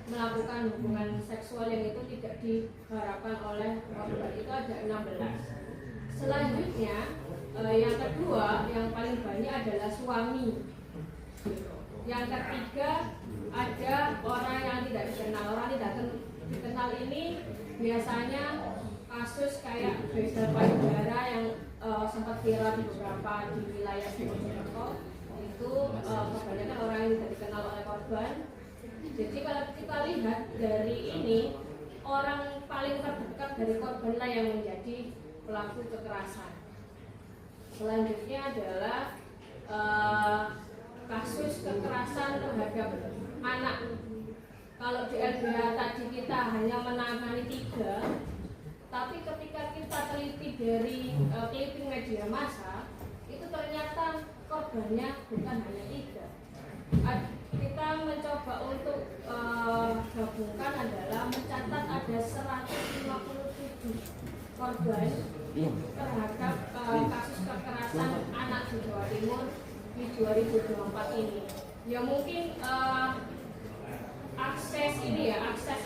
melakukan hubungan seksual yang itu tidak diharapkan oleh korban, itu ada 16. Selanjutnya yang kedua yang paling banyak adalah suami. Yang ketiga ada orang yang tidak dikenal. Orang tidak dikenal ini biasanya kasus kayak Faisal Payudara yang sempat viral di beberapa di wilayah Mojokerto, itu kebanyakan orang yang tidak dikenal oleh korban. Jadi kalau kita lihat dari ini, orang paling terdekat dari korban lah yang menjadi pelaku kekerasan. Selanjutnya adalah kasus kekerasan terhadap anak. Kalau di LBH tadi kita hanya menangani 3, tapi ketika kita teliti dari clipping media massa, itu ternyata korbannya bukan hanya 3. Kita mencoba untuk gabungkan adalah mencatat ada 157 korban terhadap kasus kekerasan anak di Jawa Timur di 2024 ini. Ya mungkin akses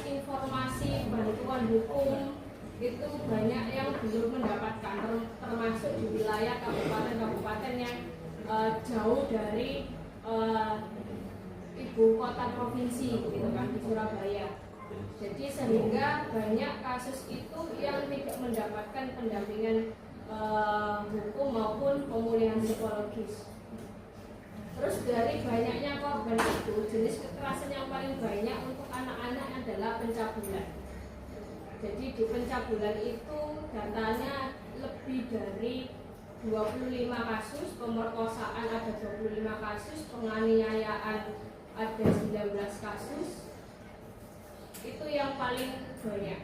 informasi bantuan hukum itu banyak yang belum mendapatkan, termasuk di wilayah kabupaten-kabupaten yang jauh dari ibu kota provinsi gitu kan, di Surabaya. Jadi sehingga banyak kasus itu yang tidak mendapatkan pendampingan hukum maupun pemulihan psikologis. Terus dari banyaknya korban itu, jenis kekerasan yang paling banyak untuk anak-anak adalah pencabulan. Jadi di pencabulan itu datanya lebih dari 25 kasus, pemerkosaan ada 25 kasus, penganiayaan ada 19 kasus. Itu yang paling banyak.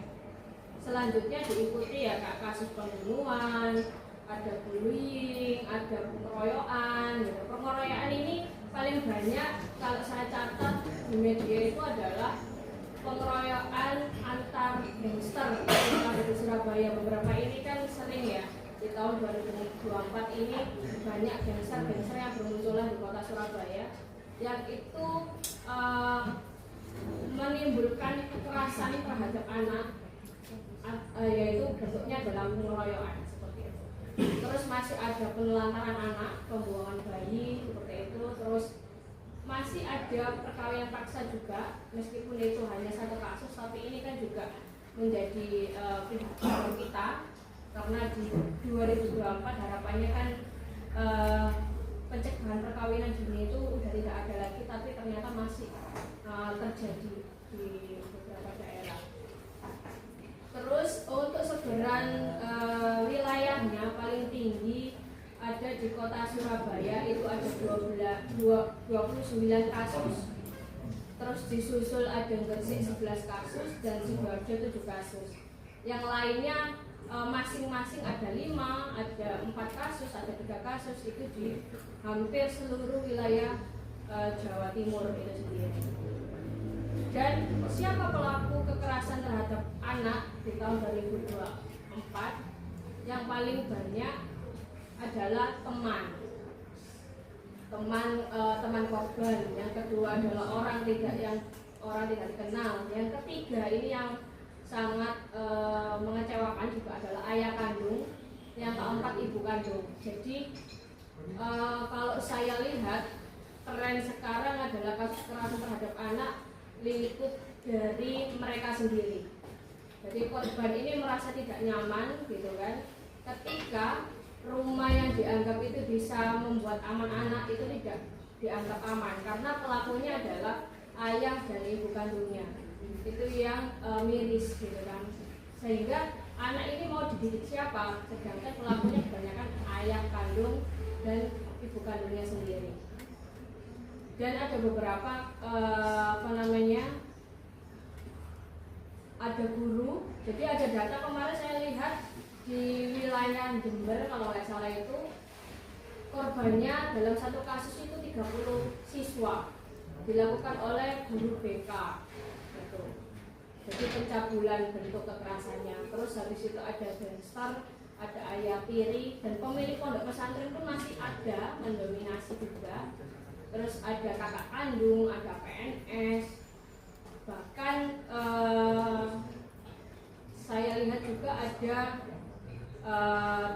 Selanjutnya diikuti ya Kak, kasus pembunuhan, ada bullying, ada pengeroyokan gitu. Pengeroyokan ini paling banyak kalau saya catat di media itu adalah pengeroyokan antar gangster di Surabaya. Beberapa ini kan sering ya, di tahun 2024 ini banyak gangster yang bermunculan di kota Surabaya yang itu menimbulkan kekerasan terhadap anak, yaitu bentuknya dalam pengeroyokan seperti itu. Terus masih ada penelantaran anak, pembuangan bayi seperti itu. Terus masih ada perkawinan paksa juga, meskipun itu hanya 1 kasus, tapi ini kan juga menjadi perhatian kita karena di 2024 harapannya kan pencegahan perkawinan dini itu udah tidak ada lagi, tapi ternyata masih terjadi di beberapa daerah. Terus untuk sebaran wilayahnya paling tinggi ada di kota Surabaya, itu ada 29 kasus. Terus disusul ada Gresik 11 kasus dan Sidoarjo 7 kasus. Yang lainnya masing-masing ada 5, ada 4 kasus, ada 3 kasus, itu di hampir seluruh wilayah Jawa Timur itu sendiri. Dan siapa pelaku kekerasan terhadap anak di tahun 2024? Yang paling banyak adalah teman korban. Yang kedua adalah orang tidak dikenal. Yang ketiga ini yang sangat mengecewakan juga adalah ayah kandung. Yang keempat ibu kandung. Jadi kalau saya lihat tren sekarang adalah kasus kekerasan terhadap anak lingkup dari mereka sendiri. Jadi korban ini merasa tidak nyaman gitu kan, ketika rumah yang dianggap itu bisa membuat aman anak itu tidak dianggap aman karena pelakunya adalah ayah dan ibu kandungnya. Itu yang miris gitu kan, sehingga anak ini mau dididik siapa, sedangkan pelakunya kebanyakan ayah kandung dan ibu kandungnya sendiri. Dan ada beberapa ada guru. Jadi ada data kemarin saya lihat di wilayah Jember kalau nggak salah itu korbannya dalam satu kasus itu 30 siswa dilakukan oleh guru BK gitu. Jadi pencabulan bentuk kekerasannya. Terus habis itu ada gangster, ada ayah tiri, dan pemilik pondok pesantren pun masih ada mendominasi juga. Terus ada kakak kandung, ada PNS, bahkan saya lihat juga ada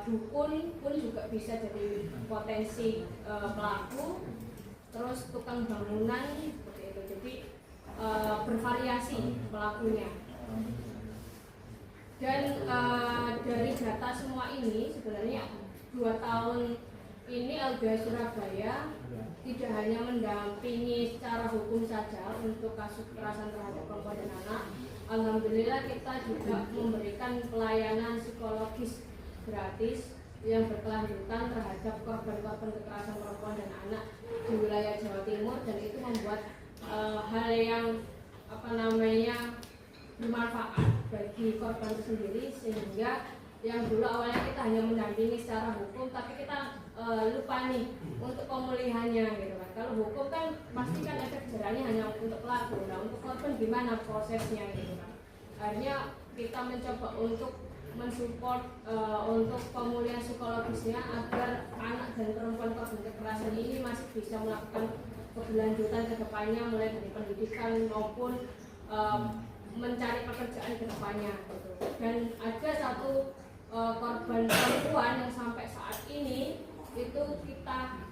dukun pun juga bisa jadi potensi pelaku. Terus tukang bangunan seperti itu. Jadi bervariasi pelakunya. Dan dari data semua ini sebenarnya 2 tahun ini LBH Surabaya tidak hanya mendampingi secara hukum saja untuk kasus kekerasan terhadap perempuan dan anak. Alhamdulillah kita juga memberikan pelayanan psikologis gratis yang berkelanjutan terhadap korban-korban kekerasan perempuan dan anak di wilayah Jawa Timur, dan itu membuat hal yang bermanfaat bagi korban itu sendiri, sehingga yang dulu awalnya kita hanya mendampingi secara hukum, tapi kita lupa nih untuk pemulihannya gitu kan. Kalau hukum kan pasti kan efek jerahnya hanya untuk pelaku, nah untuk korban gimana prosesnya gitu kan. Akhirnya kita mencoba untuk mensupport untuk pemulihan psikologisnya agar anak dan perempuan korban kekerasan ini masih bisa melakukan keberlanjutan ke depannya, mulai dari pendidikan maupun mencari pekerjaan ke depannya gitu. Dan ada satu korban perempuan yang sampai saat ini itu kita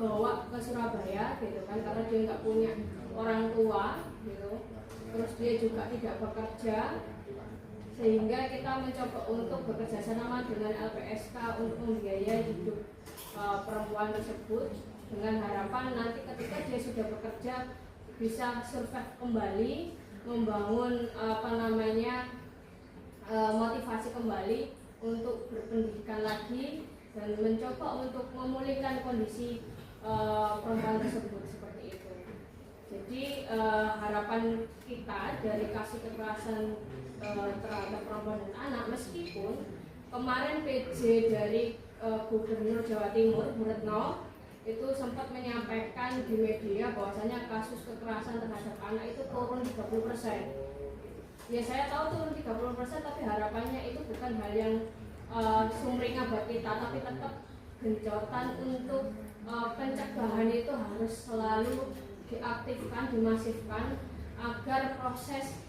bawa ke Surabaya gitu kan, karena dia nggak punya orang tua gitu, terus dia juga tidak bekerja, sehingga kita mencoba untuk bekerja sama dengan LPSK untuk membiayai hidup perempuan tersebut, dengan harapan nanti ketika dia sudah bekerja bisa survive kembali, membangun motivasi kembali untuk berpendidikan lagi dan mencoba untuk memulihkan kondisi perempuan tersebut seperti itu. Jadi harapan kita dari kasus kekerasan terhadap perempuan dan anak, meskipun kemarin PJ dari Gubernur Jawa Timur Bu Retno itu sempat menyampaikan di media bahwasanya kasus kekerasan terhadap anak itu turun 30%. Ya saya tahu turun 30%, tapi harapannya itu bukan hal yang sumringah buat kita, tapi tetap gencotan untuk pencegahan itu harus selalu diaktifkan, dimasifkan agar proses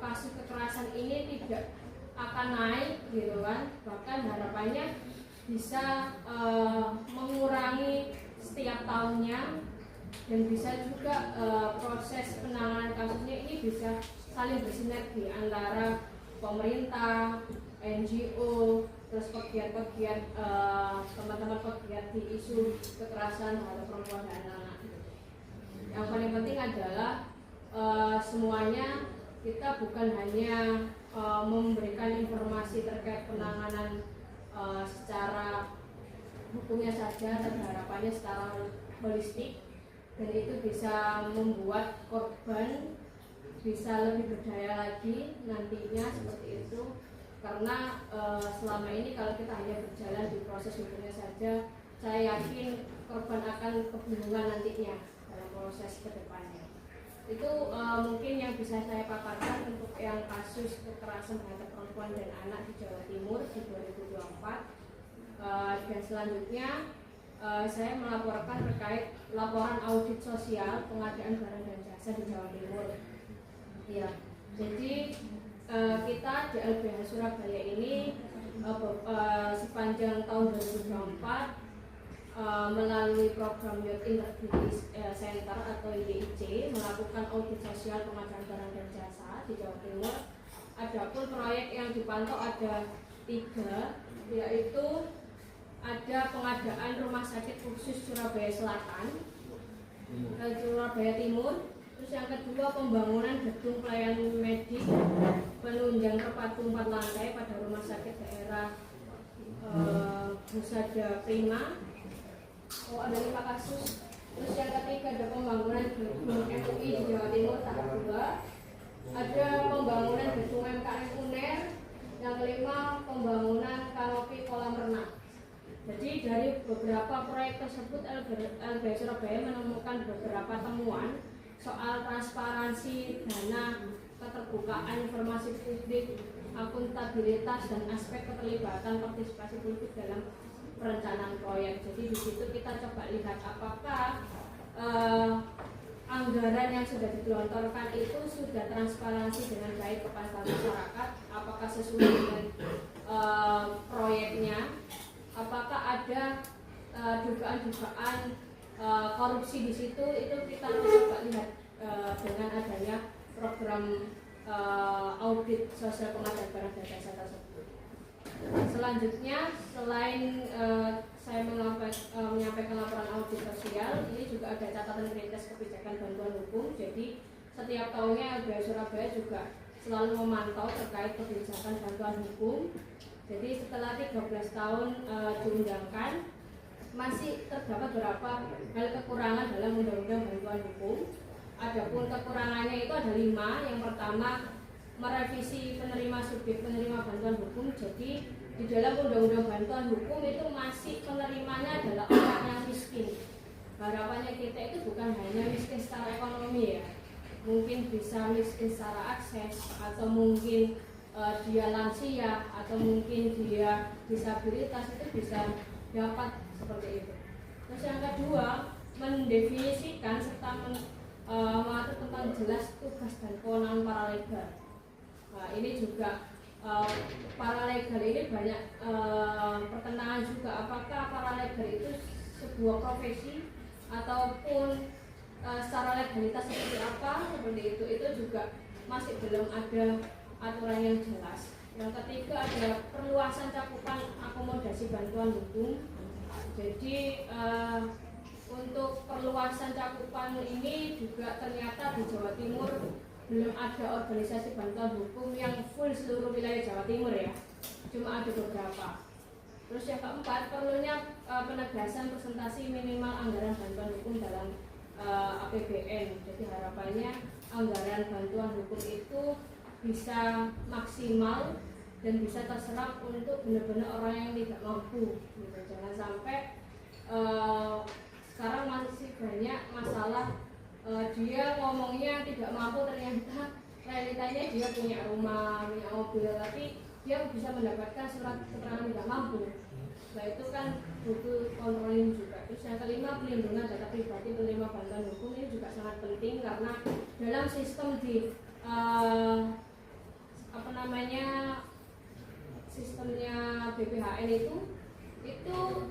kasus kekerasan ini tidak akan naik gitu kan. Bahkan harapannya bisa mengurangi setiap tahunnya, dan bisa juga proses penanganan kasusnya ini bisa saling bersinergi antara pemerintah, NGO, terus pegiat-pegiat teman-teman pegiat di isu kekerasan terhadap perempuan dan anak. Yang paling penting adalah semuanya kita bukan hanya memberikan informasi terkait penanganan secara hukumnya saja dan harapannya secara holistik, dan itu bisa membuat korban bisa lebih berdaya lagi nantinya seperti itu. Karena selama ini kalau kita hanya berjalan di proses hukumnya saja, saya yakin korban akan kebingungan nantinya dalam proses kedepannya. Itu mungkin yang bisa saya paparkan untuk yang kasus kekerasan terhadap perempuan dan anak di Jawa Timur di 2024. Dan selanjutnya saya melaporkan terkait laporan audit sosial pengadaan barang dan jasa di Jawa Timur. Ya, jadi kita di LBH Surabaya ini sepanjang tahun 2024 melalui program Youth Integrity Center atau YIC melakukan audit sosial pengadaan barang dan jasa di Jawa Timur. Adapun proyek yang dipantau ada 3, yaitu ada pengadaan rumah sakit khusus Surabaya Selatan, Surabaya Timur. Terus yang kedua pembangunan gedung pelayanan medik penunjang terpadu 4 lantai pada rumah sakit daerah Husada Prima. Ada 5 kasus. Terus yang ketiga ada pembangunan gedung MUI di Jawa Timur tahap 2. Ada pembangunan gedung MKM UNER. Yang kelima pembangunan kanopi kolam renang. Jadi dari beberapa proyek tersebut LBH Surabaya menemukan beberapa temuan soal transparansi dana, keterbukaan informasi publik, akuntabilitas dan aspek keterlibatan partisipasi publik dalam perencanaan proyek. Jadi di situ kita coba lihat apakah anggaran yang sudah digelontorkan itu sudah transparansi dengan baik kepada masyarakat, apakah sesuai dengan proyeknya, apakah ada dugaan-dugaan korupsi di situ. Itu kita coba lihat dengan adanya program audit sosial pengadaan barang dan jasa tersebut. Selanjutnya, selain saya menyampaikan laporan audit sosial, ini juga ada catatan kritis kebijakan bantuan hukum. Jadi setiap tahunnya LBH Surabaya juga selalu memantau terkait kebijakan bantuan hukum. Jadi setelah 13 tahun diundangkan, masih terdapat beberapa hal kekurangan dalam undang-undang bantuan hukum. Adapun kekurangannya itu ada 5. Yang pertama, merevisi penerima subjek penerima bantuan hukum. Jadi di dalam undang-undang bantuan hukum itu masih penerimanya adalah orang yang miskin. Harapannya kita itu bukan hanya miskin secara ekonomi ya, mungkin bisa miskin secara akses, atau mungkin dia lansia, atau mungkin dia disabilitas, itu bisa dapat seperti itu. Terus yang kedua, mendefinisikan serta mengatur tentang jelas tugas dan kewenangan paralegal. Nah, ini juga paralegal ini banyak pertentangan juga, apakah paralegal itu sebuah profesi ataupun secara legalitas seperti apa, seperti itu juga masih belum ada aturan yang jelas. Yang ketiga ada perluasan cakupan akomodasi bantuan hukum. Jadi untuk perluasan cakupan ini juga ternyata di Jawa Timur belum ada organisasi bantuan hukum yang full seluruh wilayah Jawa Timur ya, cuma ada beberapa. Terus yang keempat, perlunya penegasan presentasi minimal anggaran bantuan hukum dalam APBN. Jadi harapannya anggaran bantuan hukum itu bisa maksimal dan bisa terserap untuk benar-benar orang yang tidak mampu. Gitu. Jangan sampai sekarang masih banyak masalah dia ngomongnya tidak mampu, ternyata realitanya dia punya rumah, punya mobil, tapi dia bisa mendapatkan surat keterangan tidak mampu. Nah itu kan butuh kontroling juga. Terus yang kelima, pelindungan data pribadi penerima bantuan hukum ini juga sangat penting, karena dalam sistem di sistemnya BPHN itu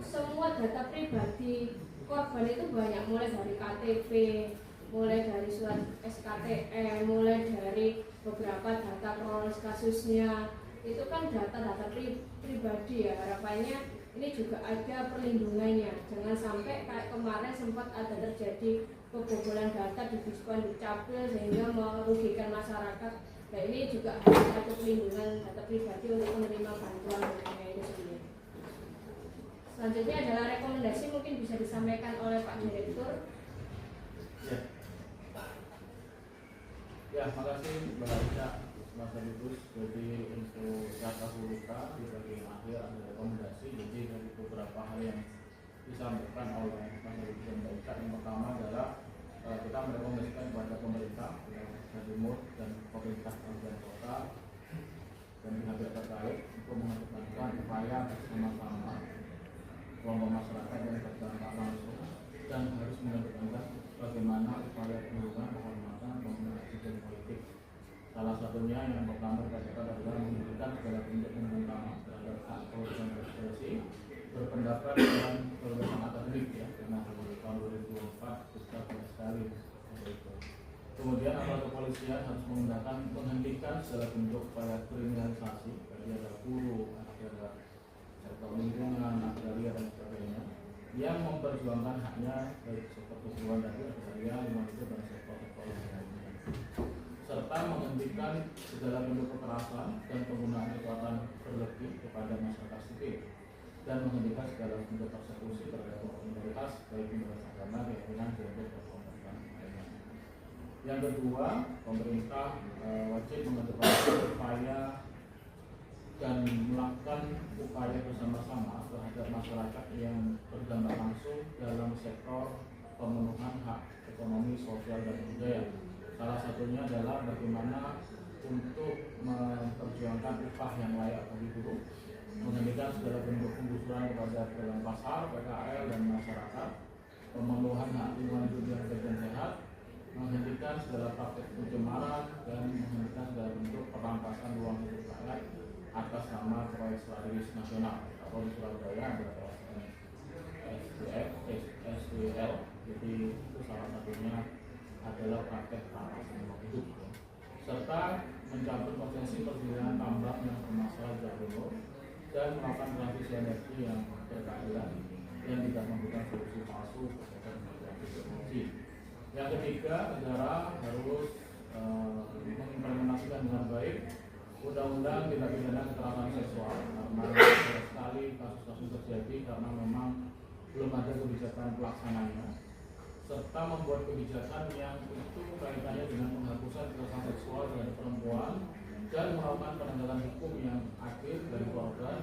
semua data pribadi korban itu banyak, mulai dari KTP, mulai dari surat SKTM, mulai dari beberapa data kronologis kasusnya. Itu kan data-data pribadi ya, harapannya ini juga ada perlindungannya. Jangan sampai kayak kemarin sempat ada terjadi kebobolan data di Dispenduk Capil sehingga merugikan masyarakat Nah ini juga harus ada pelindungan data pribadi untuk menerima bantuan itu sendiri. Selanjutnya adalah rekomendasi, mungkin bisa disampaikan oleh Pak Direktur. Ya, makasih Mbak Aisyah, Mas Agus. Jadi untuk data Huluka di bagian akhir ada rekomendasi. Jadi dari beberapa hal yang disampaikan oleh Mas Agus dan Mbak Aisyah, yang pertama adalah kita merekomendasikan kepada pemerintah Jawa Timur dan pemerintah kabupaten kota dan pihak terkait untuk mengedepankan upaya bersama-sama kelompok masyarakat yang terdampak langsung dan harus mengedepankan bagaimana upaya penurunan kehormatan komunikasi dan politik. Salah satunya yang pertama kita catat adalah menunjukkan segala bentuk pembungkaman terhadap hak dan ekspresi berpendapat dan berbagai akademik ya, karena tahun 2004 kita banyak sekali. Kemudian aparat kepolisian harus menghentikan segala bentuk upaya kriminalisasi, bagi ada guru, ada sektor lingkungan, agraria dan sebagainya, yang memperjuangkan haknya baik sektor kebutuhan tadi, agraria, lingkungan hidup dan sektor-sektor lainnya, serta menghentikan segala bentuk kekerasan dan penggunaan kekuatan berlebih kepada masyarakat sipil dan menghentikan segala bentuk persekusi terhadap minoritas baik minoritas agama, keyakinan, gender dan kelompok lainnya. Yang kedua, pemerintah wajib mengedepankan upaya dan melakukan upaya bersama-sama terhadap masyarakat yang berdampak langsung dalam sektor pemenuhan hak ekonomi, sosial, dan budaya. Salah satunya adalah bagaimana untuk memperjuangkan upah yang layak bagi buruh, menghentikan segala bentuk penggusuran kepada dalam pasar, PKL, dan masyarakat, pemenuhan hak lingkungan hidup yang baik dan sehat, menghentikan segala praktek pencemaran, dan menghentikan segala bentuk perampasan ruang hidup rakyat atas nama proyek strategis nasional. Atau di Surabaya ada kawasan SWL, jadi itu salah satunya adalah praktek perampasan ruang hidup, serta mencabut potensi pergerakan tambang yang bermasalah di Jawa Timur dan melakukan transisi energi yang berkeadilan yang tidak memberikan solusi palsu berkaitan dengan teknologi. Yang ketiga, negara harus mengimplementasikan dengan baik undang-undang tindak pidana kekerasan seksual, karena banyak sekali kasus-kasus terjadi karena memang belum ada kebijakan pelaksananya, serta membuat kebijakan yang itu kaitannya dengan penghapusan kekerasan seksual terhadap perempuan dan melakukan penegakan hukum yang adil dari korban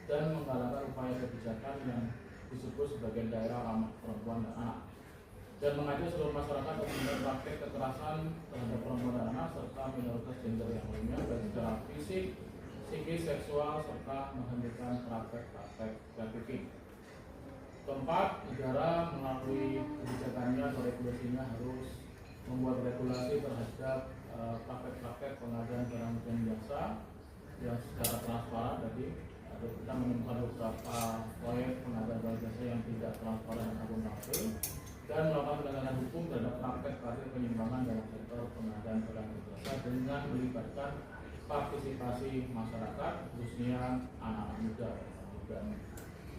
dan menggalakkan upaya kebijakan yang disebut sebagai daerah ramah perempuan dan anak, dan mengajak seluruh masyarakat untuk menghindari praktek kekerasan terhadap perempuan dan anak serta minoritas gender yang lainnya baik secara fisik, psikis, seksual, serta menghentikan praktek trafficking. Keempat, negara melalui kebijakannya atau regulasinya harus membuat regulasi terhadap praktek-praktek pengadaan barang dan jasa yang secara transparan. Tadi kita menemukan beberapa proyek pengadaan barang jasa yang tidak transparan dan akuntabel, dan melakukan penegakan hukum terhadap praktek penyimpangan dalam sektor pengadaan barang dan jasa dengan melibatkan partisipasi masyarakat, khususnya anak-anak muda.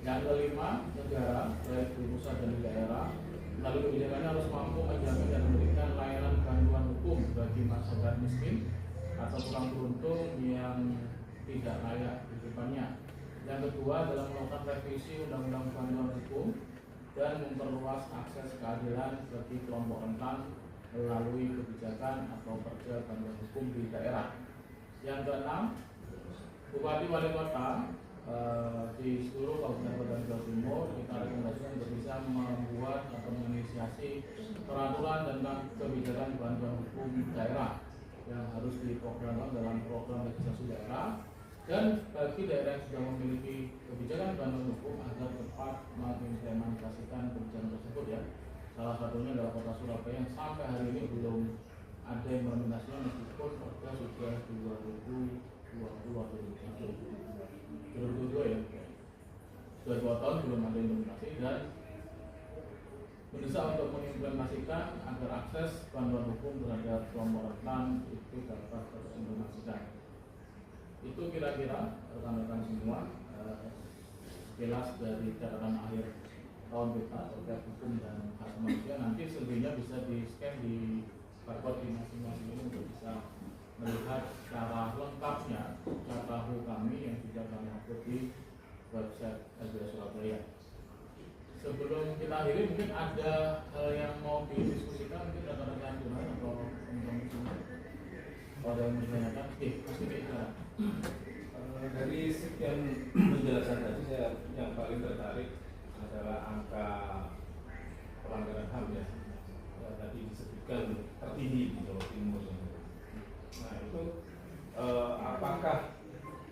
Yang kelima, negara baik di pusat dan di daerah melalui kebijakannya harus mampu menjamin dan memberikan layanan bantuan hukum bagi masyarakat miskin atau kurang beruntung yang tidak layak kehidupannya. Yang kedua adalah melakukan revisi undang-undang bantuan hukum dan memperluas akses keadilan bagi kelompok rentan melalui kebijakan atau perda bantuan hukum di daerah. Yang keenam, Bupati Wali Kota di seluruh kabupaten kota Jawa Timur kita rekomendasikan untuk bisa membuat atau menginisiasi peraturan tentang kebijakan bantuan hukum daerah yang harus diprogramkan dalam program legislasi daerah, dan bagi daerah yang sudah memiliki kebijakan bantuan hukum agar tepat mengimplementasikan kebijakan tersebut ya. Salah satunya adalah Kota Surabaya yang sampai hari ini belum ada implementasinya meskipun perda sudah 2020 atau 2022 ya, sudah 2 tahun belum ada implementasi, dan mendesak untuk mengimplementasikan agar akses bantuan hukum terhadap kelompok rentan itu dapat terimplementasikan. Itu kira-kira rekan-rekan semua sekilas dari catatan akhir tahun kita terkait hukum dan hak manusia. Nanti selebihnya bisa di scan di barcode di masing-masing ini untuk bisa melihat secara lengkapnya catahu kami yang sudah kami upload di website LBH Surabaya. Sebelum kita akhiri, mungkin ada hal yang mau didiskusikan, mungkin rekan-rekan Tuhan atau teman-teman semua. Kalau ada yang ditanyakan, pasti kita. Dari sekian penjelasan tadi, saya yang paling tertarik adalah angka pelanggaran HAM ya. Tadi disebutkan tertinggi di Jawa Timur. Nah itu apakah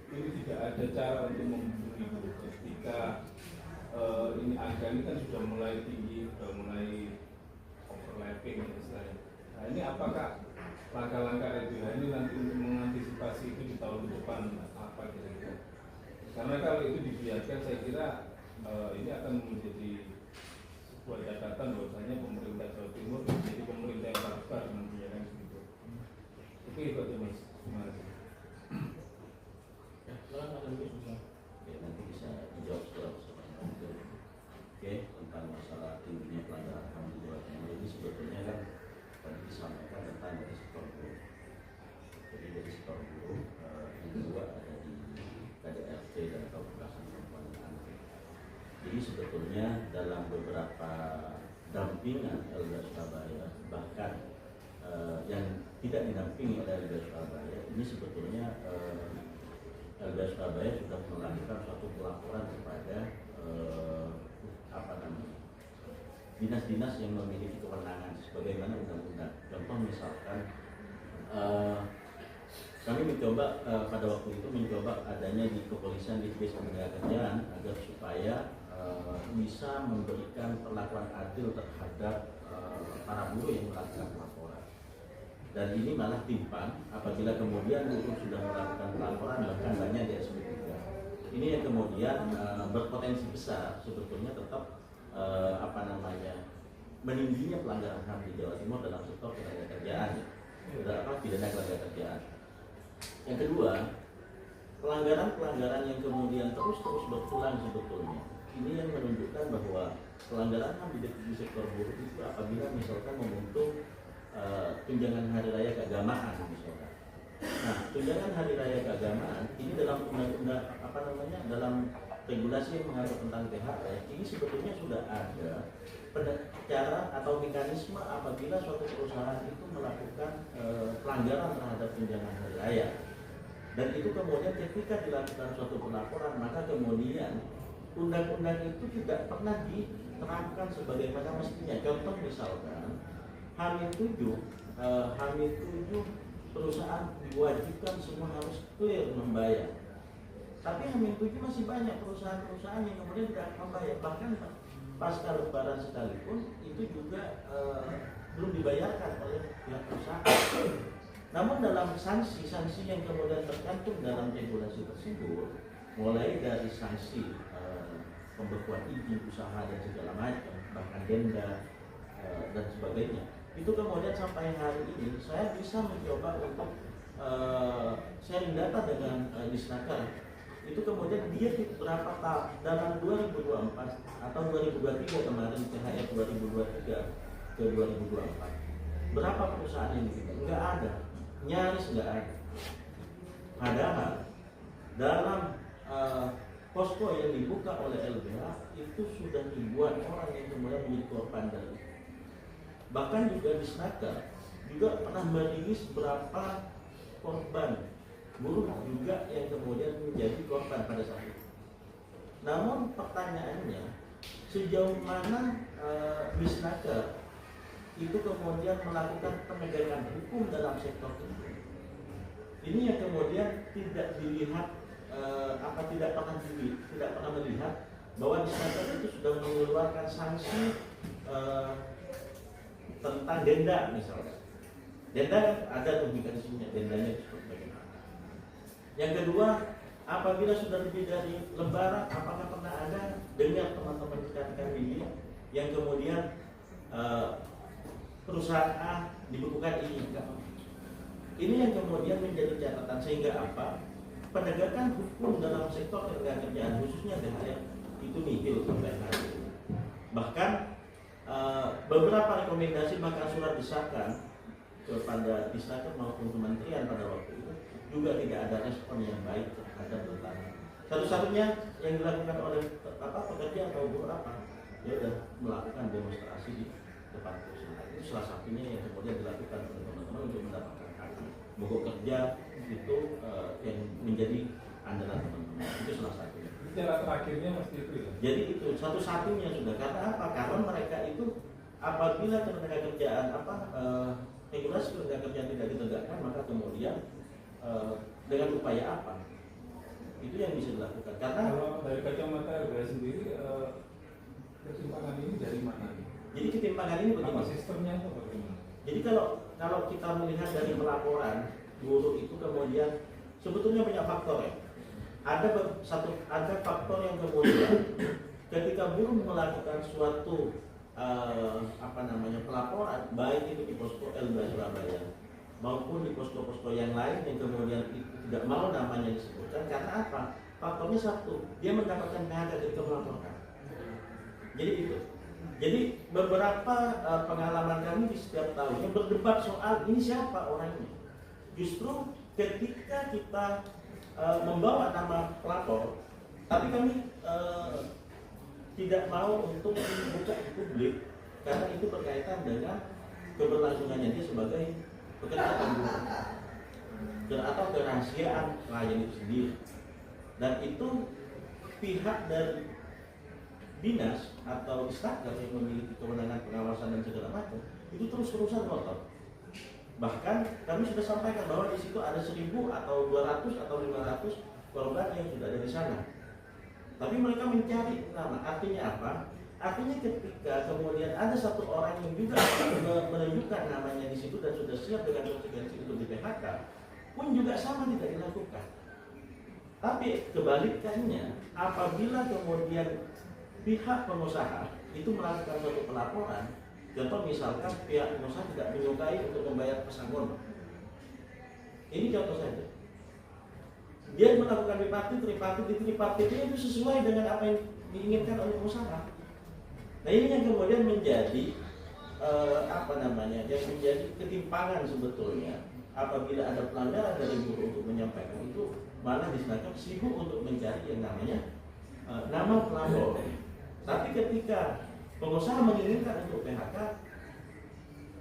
ini tidak ada cara untuk membeli ketika ini angka ini kan sudah mulai tinggi, sudah mulai overlapping istilahnya. Nah ini apakah langkah-langkah LBH ini nanti untuk mengantisipasi itu di tahun depan apa kira-kira? Karena kalau itu dibiarkan saya kira ini akan menjadi sebuah catatan bahwasanya pemerintah Jawa Timur menjadi pemerintah yang barbar nantinya kan begitu. Itu aja Mas. Terima kasih. Oke, nanti bisa dijawab setelah Oke, tentang masalah tingginya pelanggaran HAM di Jawa Timur ini sebetulnya kan tadi disampaikan tentang dari sektor buruh. Jadi dari sektor buruh yang juga ada di KDRT dan Kabupaten Perempuan dan Anak. Jadi sebetulnya dalam beberapa dampingan LBH Surabaya, bahkan yang tidak didampingi oleh LBH Surabaya, ini sebetulnya LBH Surabaya sudah melakukan suatu pelaporan kepada dinas-dinas yang memiliki kewenangan sebagaimana undang-undang. Contoh misalkan kami mencoba pada waktu itu mencoba adanya di kepolisian di Ketenagakerjaan agar supaya bisa memberikan perlakuan adil terhadap para buruh yang melakukan pelaporan. Dan ini malah timpang apabila kemudian buruh sudah melakukan pelaporan bahkan banyak di SP3. Ini yang kemudian berpotensi besar sebetulnya tetap meningginya pelanggaran HAM di Jawa Timur dalam sektor ketenagakerjaan, pidana ketenagakerjaan. Yang kedua, pelanggaran-pelanggaran yang kemudian terus berulang sebetulnya. Ini yang menunjukkan bahwa pelanggaran HAM di sektor buruh itu apabila misalkan membentuk tunjangan hari raya keagamaan misalkan. Nah, tunjangan hari raya keagamaan ini dalam undang-undang dalam regulasi yang mengatur tentang THR ini sebetulnya sudah ada cara atau mekanisme apabila suatu perusahaan itu melakukan pelanggaran terhadap tunjangan hari raya. Dan itu kemudian ketika dilakukan suatu pelaporan, maka kemudian undang-undang itu tidak pernah diterapkan sebagaimana mestinya. Contoh misalkan H-7 perusahaan diwajibkan semua harus clear membayar. Tapi H-7 masih banyak perusahaan-perusahaan yang kemudian tidak membayar. Bahkan pasca lebaran sekalipun itu juga belum dibayarkan oleh pihak perusahaan. Namun dalam sanksi-sanksi yang kemudian tercantum dalam regulasi tersebut, mulai dari sanksi pembekuan izin usaha dan segala macam, bahkan denda dan sebagainya, itu kemudian sampai hari ini saya bisa mencoba untuk sharing data dengan Disnaker. Itu kemudian dia berapa tahun dalam 2024 atau 2023 kemarin THR 2023 ke 2024 berapa perusahaan yang dibuka? Enggak ada, nyaris enggak ada. Padahal dalam posko yang dibuka oleh LBH itu sudah ribuan orang yang kemudian menjadi korban dari. Bahkan juga di Snaker juga pernah merilis berapa korban buruh juga yang kemudian menjadi korban pada saat itu. Namun pertanyaannya, sejauh mana Disnaker itu kemudian melakukan penegakan hukum dalam sektor itu? Ini yang kemudian tidak dilihat, tidak pernah melihat bahwa Disnaker itu sudah mengeluarkan sanksi tentang denda misalnya. Denda ada tuh mekanismenya, dendanya seperti bagaimana. Yang kedua, apabila sudah lebih dari lebaran, apakah pernah ada dengar teman-teman rekan-rekan ini yang kemudian perusahaan A dibekukan ini? Ini yang kemudian menjadi catatan sehingga apa? Penegakan hukum dalam sektor ketenagakerjaan khususnya THR itu nihil sampai hari ini. Bahkan beberapa rekomendasi bahkan surat desakan kepada Disnaker maupun kementerian pada waktu itu juga tidak ada respon yang baik terhadap tentang satu-satunya yang dilakukan oleh pekerja atau buruh apa, dia sudah melakukan demonstrasi di depan perusahaan. Itu salah satunya yang kemudian dilakukan oleh teman-teman untuk mendapatkan hak mogok kerja itu yang menjadi andalan teman-teman. Itu salah satunya. Cara terakhirnya Mas Fitri. Jadi itu satu-satunya sudah, karena apa? Karena mereka itu apabila ketenagakerjaan regulasi ketenagakerjaan tidak ditegakkan, maka kemudian dengan upaya apa? Itu yang bisa dilakukan. Karena kalau dari kacamata LBH sendiri ketimpangan ini dari mana? Jadi ketimpangan ini Apa bagaimana? sistemnya atau bagaimana? Jadi kalau kita melihat dari pelaporan buruh itu kemudian sebetulnya banyak faktor ya. Ada faktor yang kemudian ketika buruh melakukan suatu pelaporan, baik itu di posko LBH Surabaya maupun di posko-posko yang lain yang kemudian tidak mau namanya disebutkan, karena apa? Faktornya satu, dia mendapatkan PHK ketika melaporkan. Jadi itu. Jadi beberapa pengalaman kami di setiap tahunnya berdebat soal ini siapa orangnya. Justru ketika kita membawa nama pelapor, tapi kami tidak mau untuk membuka ke publik karena itu berkaitan dengan keberlangsungannya dia sebagai pekerjaan buruh atau kerahasiaan klien itu sendiri. Dan itu pihak dari dinas atau Disnaker yang memiliki kewenangan pengawasan dan segala macam itu terus-terusan ngotot. Bahkan kami sudah sampaikan bahwa di situ ada 1.000 atau 200 atau 500 korban yang sudah ada di sana. Tapi mereka mencari nama. Artinya apa? Artinya ketika kemudian ada satu orang yang juga menunjukkan namanya di situ dan sudah siap dengan konsekuensi untuk di PHK, pun juga sama tidak dilakukan. Tapi kebalikannya, apabila kemudian pihak pengusaha itu melakukan suatu pelaporan, contoh misalkan pihak pengusaha tidak menyukai untuk membayar pesangon, ini contoh saja. Dia melakukan tripartit itu sesuai dengan apa yang diinginkan oleh pengusaha. Nah ini yang kemudian menjadi yang menjadi ketimpangan sebetulnya. Apabila ada pelanggaran dari buruh untuk menyampaikan itu, malah Disnaker sibuk untuk mencari yang namanya nama pelapor. Tapi ketika pengusaha menginginkan untuk PHK,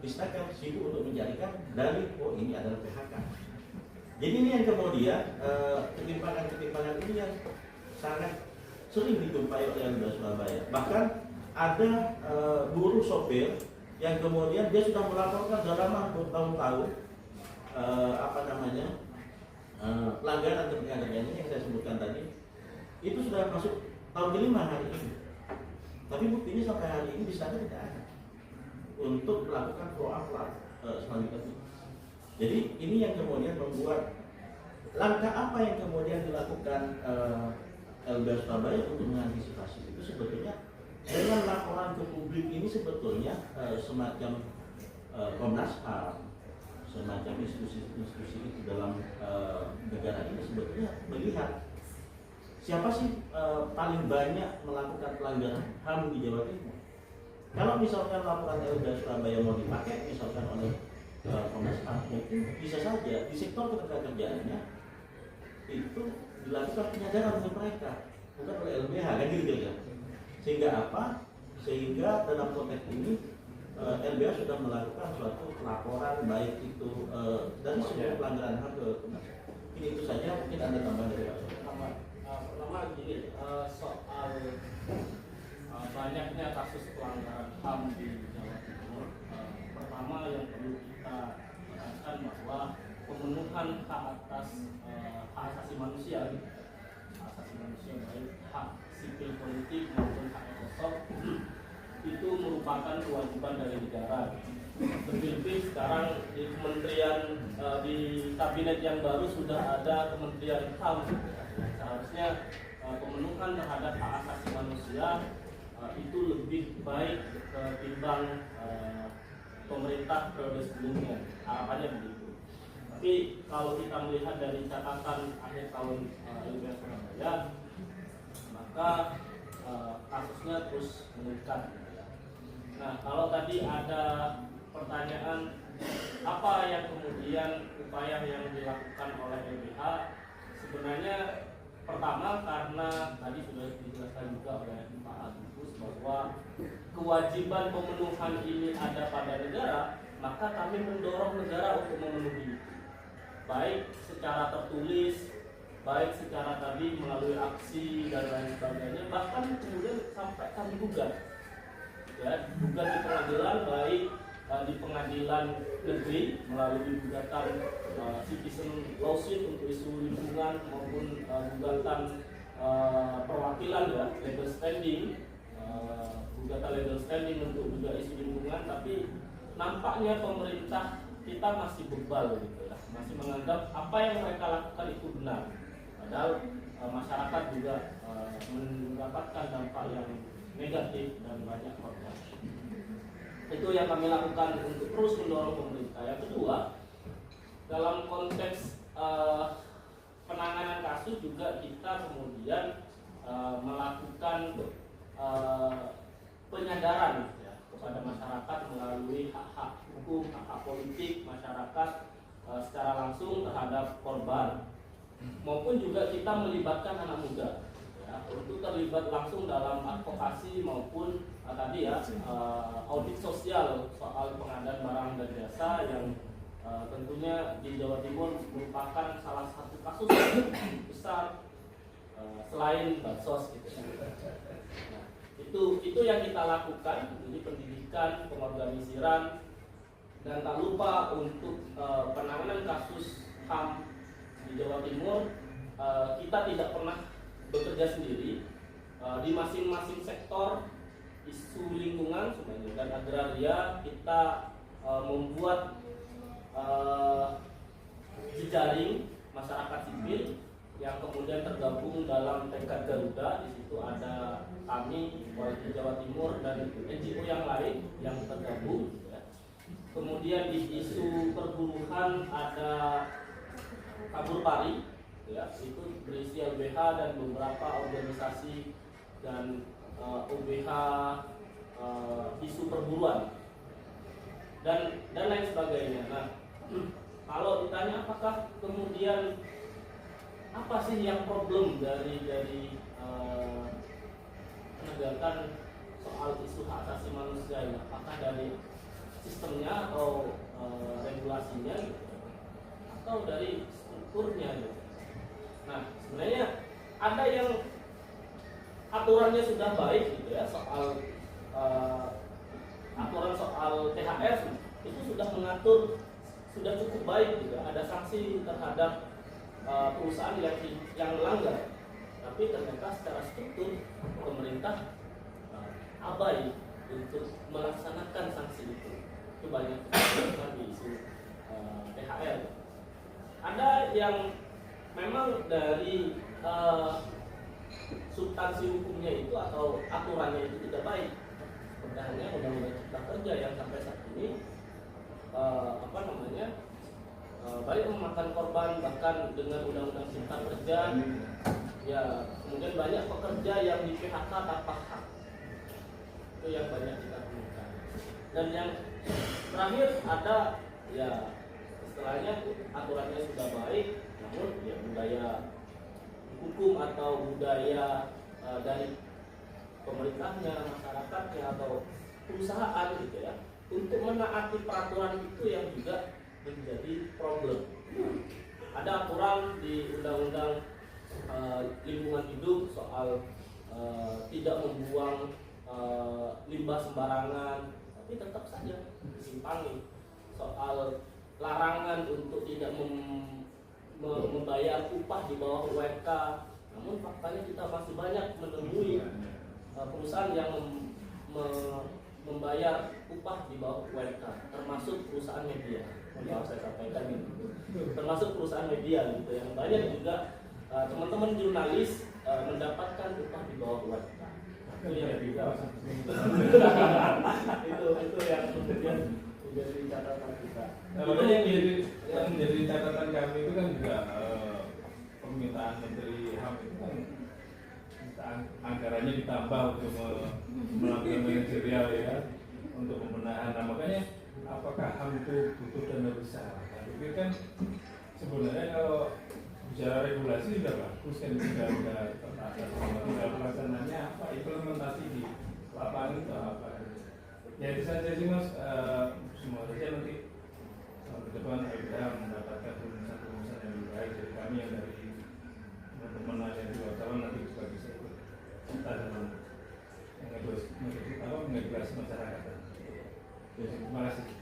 Disnaker sibuk untuk mencarikan dalih, oh ini adalah PHK. Jadi ini yang kemudian ketimpangan ini yang sangat sering dijumpai oleh LBH Surabaya. Bahkan ada buruh sopir yang kemudian dia sudah melaporkan dalam bertahun-tahun pelanggaran ketenagakerjaan yang saya sebutkan tadi, itu sudah masuk tahun kelima hari ini. Tapi buktinya sampai hari ini di sana tidak ada untuk melakukan follow up selanjutnya. Jadi ini yang kemudian membuat langkah apa yang kemudian dilakukan LBH Surabaya untuk mengantisipasi itu sebetulnya dengan laporan ke publik ini sebetulnya semacam Komnas HAM, semacam institusi-institusi itu dalam negara ini sebetulnya melihat siapa sih paling banyak melakukan pelanggaran HAM di Jawa Timur. Kalau misalkan laporan LBH Surabaya mau dipakai misalkan oleh Komnas HAM, mungkin bisa saja di sektor ketenagakerjaannya itu dilakukan penyadaran oleh mereka, bukan oleh LBH kan gitu ya. Sehingga apa? Sehingga dalam konteks ini LBH sudah melakukan suatu laporan baik itu dari sebuah pelanggaran HAM ke Komnas HAM. Ini itu saja, mungkin ada tambahan dari Pak Sofian. Pertama gini, soal banyaknya kasus pelanggaran HAM di Jawa Timur. Pertama yang perlu kita tekankan bahwa pemenuhan hak atas hak asasi manusia, baik hak sipil politik maupun hak ekosok itu merupakan kewajiban dari negara. Lebih-lebih sekarang di kementerian di kabinet yang baru sudah ada Kementerian HAM. Seharusnya pemenuhan terhadap hak asasi manusia itu lebih baik ketimbang pemerintah periode sebelumnya. Harapannya begitu. Tapi kalau kita melihat dari catatan akhir tahun LBH Surabaya, maka kasusnya terus meningkat. Nah, kalau tadi ada pertanyaan Apa yang kemudian upaya yang dilakukan oleh LBH? Sebenarnya pertama karena tadi sudah dijelaskan juga oleh Pak Agus bahwa kewajiban pemenuhan ini ada pada negara, maka kami mendorong negara untuk memenuhi itu, baik secara tertulis, baik secara tadi melalui aksi dan lain sebagainya, bahkan kemudian sampai kami gugat, ya, gugat di pengadilan, baik di pengadilan negeri melalui gugatan citizen lawsuit untuk isu lingkungan maupun gugatan perwakilan, ya, legal standing, gugatan legal standing untuk juga isu lingkungan. Tapi nampaknya pemerintah kita masih bebal gitu, ya, masih menganggap apa yang mereka lakukan itu benar, padahal masyarakat juga mendapatkan dampak yang negatif dan banyak korban. Itu yang kami lakukan untuk terus mendorong pemerintah. Yang kedua, dalam konteks penanganan kasus juga kita kemudian melakukan penyadaran, ya, kepada masyarakat melalui hak-hak hukum, hak-hak politik masyarakat secara langsung terhadap korban, maupun juga kita melibatkan anak muda, ya, untuk terlibat langsung dalam advokasi maupun tadi, ya, audit sosial soal pengadaan barang dan jasa yang tentunya di Jawa Timur merupakan salah satu kasus yang besar selain bansos gitu. Nah, itu yang kita lakukan, jadi pendidikan, pengorganisiran, dan tak lupa untuk penanganan kasus HAM di Jawa Timur. Kita tidak pernah bekerja sendiri, di masing-masing sektor isu lingkungan dan agraria kita membuat jejaring masyarakat sipil yang kemudian tergabung dalam Tekad Garuda. Di situ ada kami, Walhi Jawa Timur, dan NGO yang lain yang tergabung, ya. Kemudian di isu perburuhan ada Kabur Pari, ya, itu berisi LBH dan beberapa organisasi dan OBH isu perburuan dan lain sebagainya. Nah, kalau ditanya apakah kemudian apa sih yang problem dari penegakan soal isu hak asasi manusia ini, apakah dari sistemnya atau regulasinya gitu, atau dari strukturnya gitu. Nah, sebenarnya ada yang aturannya sudah baik gitu, ya, soal aturan soal THR itu sudah mengatur, sudah cukup baik gitu. Ada sanksi terhadap perusahaan yang melanggar, tapi ternyata secara struktur pemerintah abai untuk melaksanakan sanksi itu. Itu banyak di isu THR. Ada yang memang dari substansi hukumnya itu atau aturannya itu tidak baik. Sebenarnya Undang-Undang Cipta Kerja yang sampai saat ini baik memakan korban, bahkan dengan Undang-Undang Cipta Kerja, ya, kemudian banyak pekerja yang di PHK tanpa hak. Itu yang banyak kita temukan. Dan yang terakhir ada, ya, istilahnya aturannya sudah baik, namun ya budaya hukum atau budaya dari pemerintahnya, masyarakatnya, atau perusahaan gitu, ya, untuk menaati peraturan itu yang juga menjadi problem. Ada aturan di Undang-Undang Lingkungan Hidup soal tidak membuang limbah sembarangan, tapi tetap saja disimpangi. Soal larangan untuk tidak membayar upah di bawah UMK, namun faktanya kita masih banyak menemui perusahaan yang membayar upah di bawah UMK, termasuk perusahaan media. Kalau saya sampaikan itu, termasuk perusahaan media gitu, yang banyak juga teman-teman jurnalis mendapatkan upah di bawah UMK. Itu yang juga itu yang kemudian menjadi catatan kita. Nah, yang menjadi catatan kami itu kan juga permintaan Menteri HAM itu kan anggarannya ditambah untuk melakukan manajerial, ya, untuk pembenahan. Nah, makanya apakah HAM itu butuh dana besar? Saya pikir kan sebenarnya kalau bicara regulasi sudah bagus kan, sudah tertata semua, tinggal pelaksanaannya apa, implementasi di lapangan itu apa. Ya itu saja sih Mas, semua saja nanti ke depan LBH mendapatkan rumusan-rumusan yang lebih baik dari kami yang dari teman-teman ada di wartawan nanti juga bisa ikut kita dalam mengedukasi masyarakat. Terima kasih.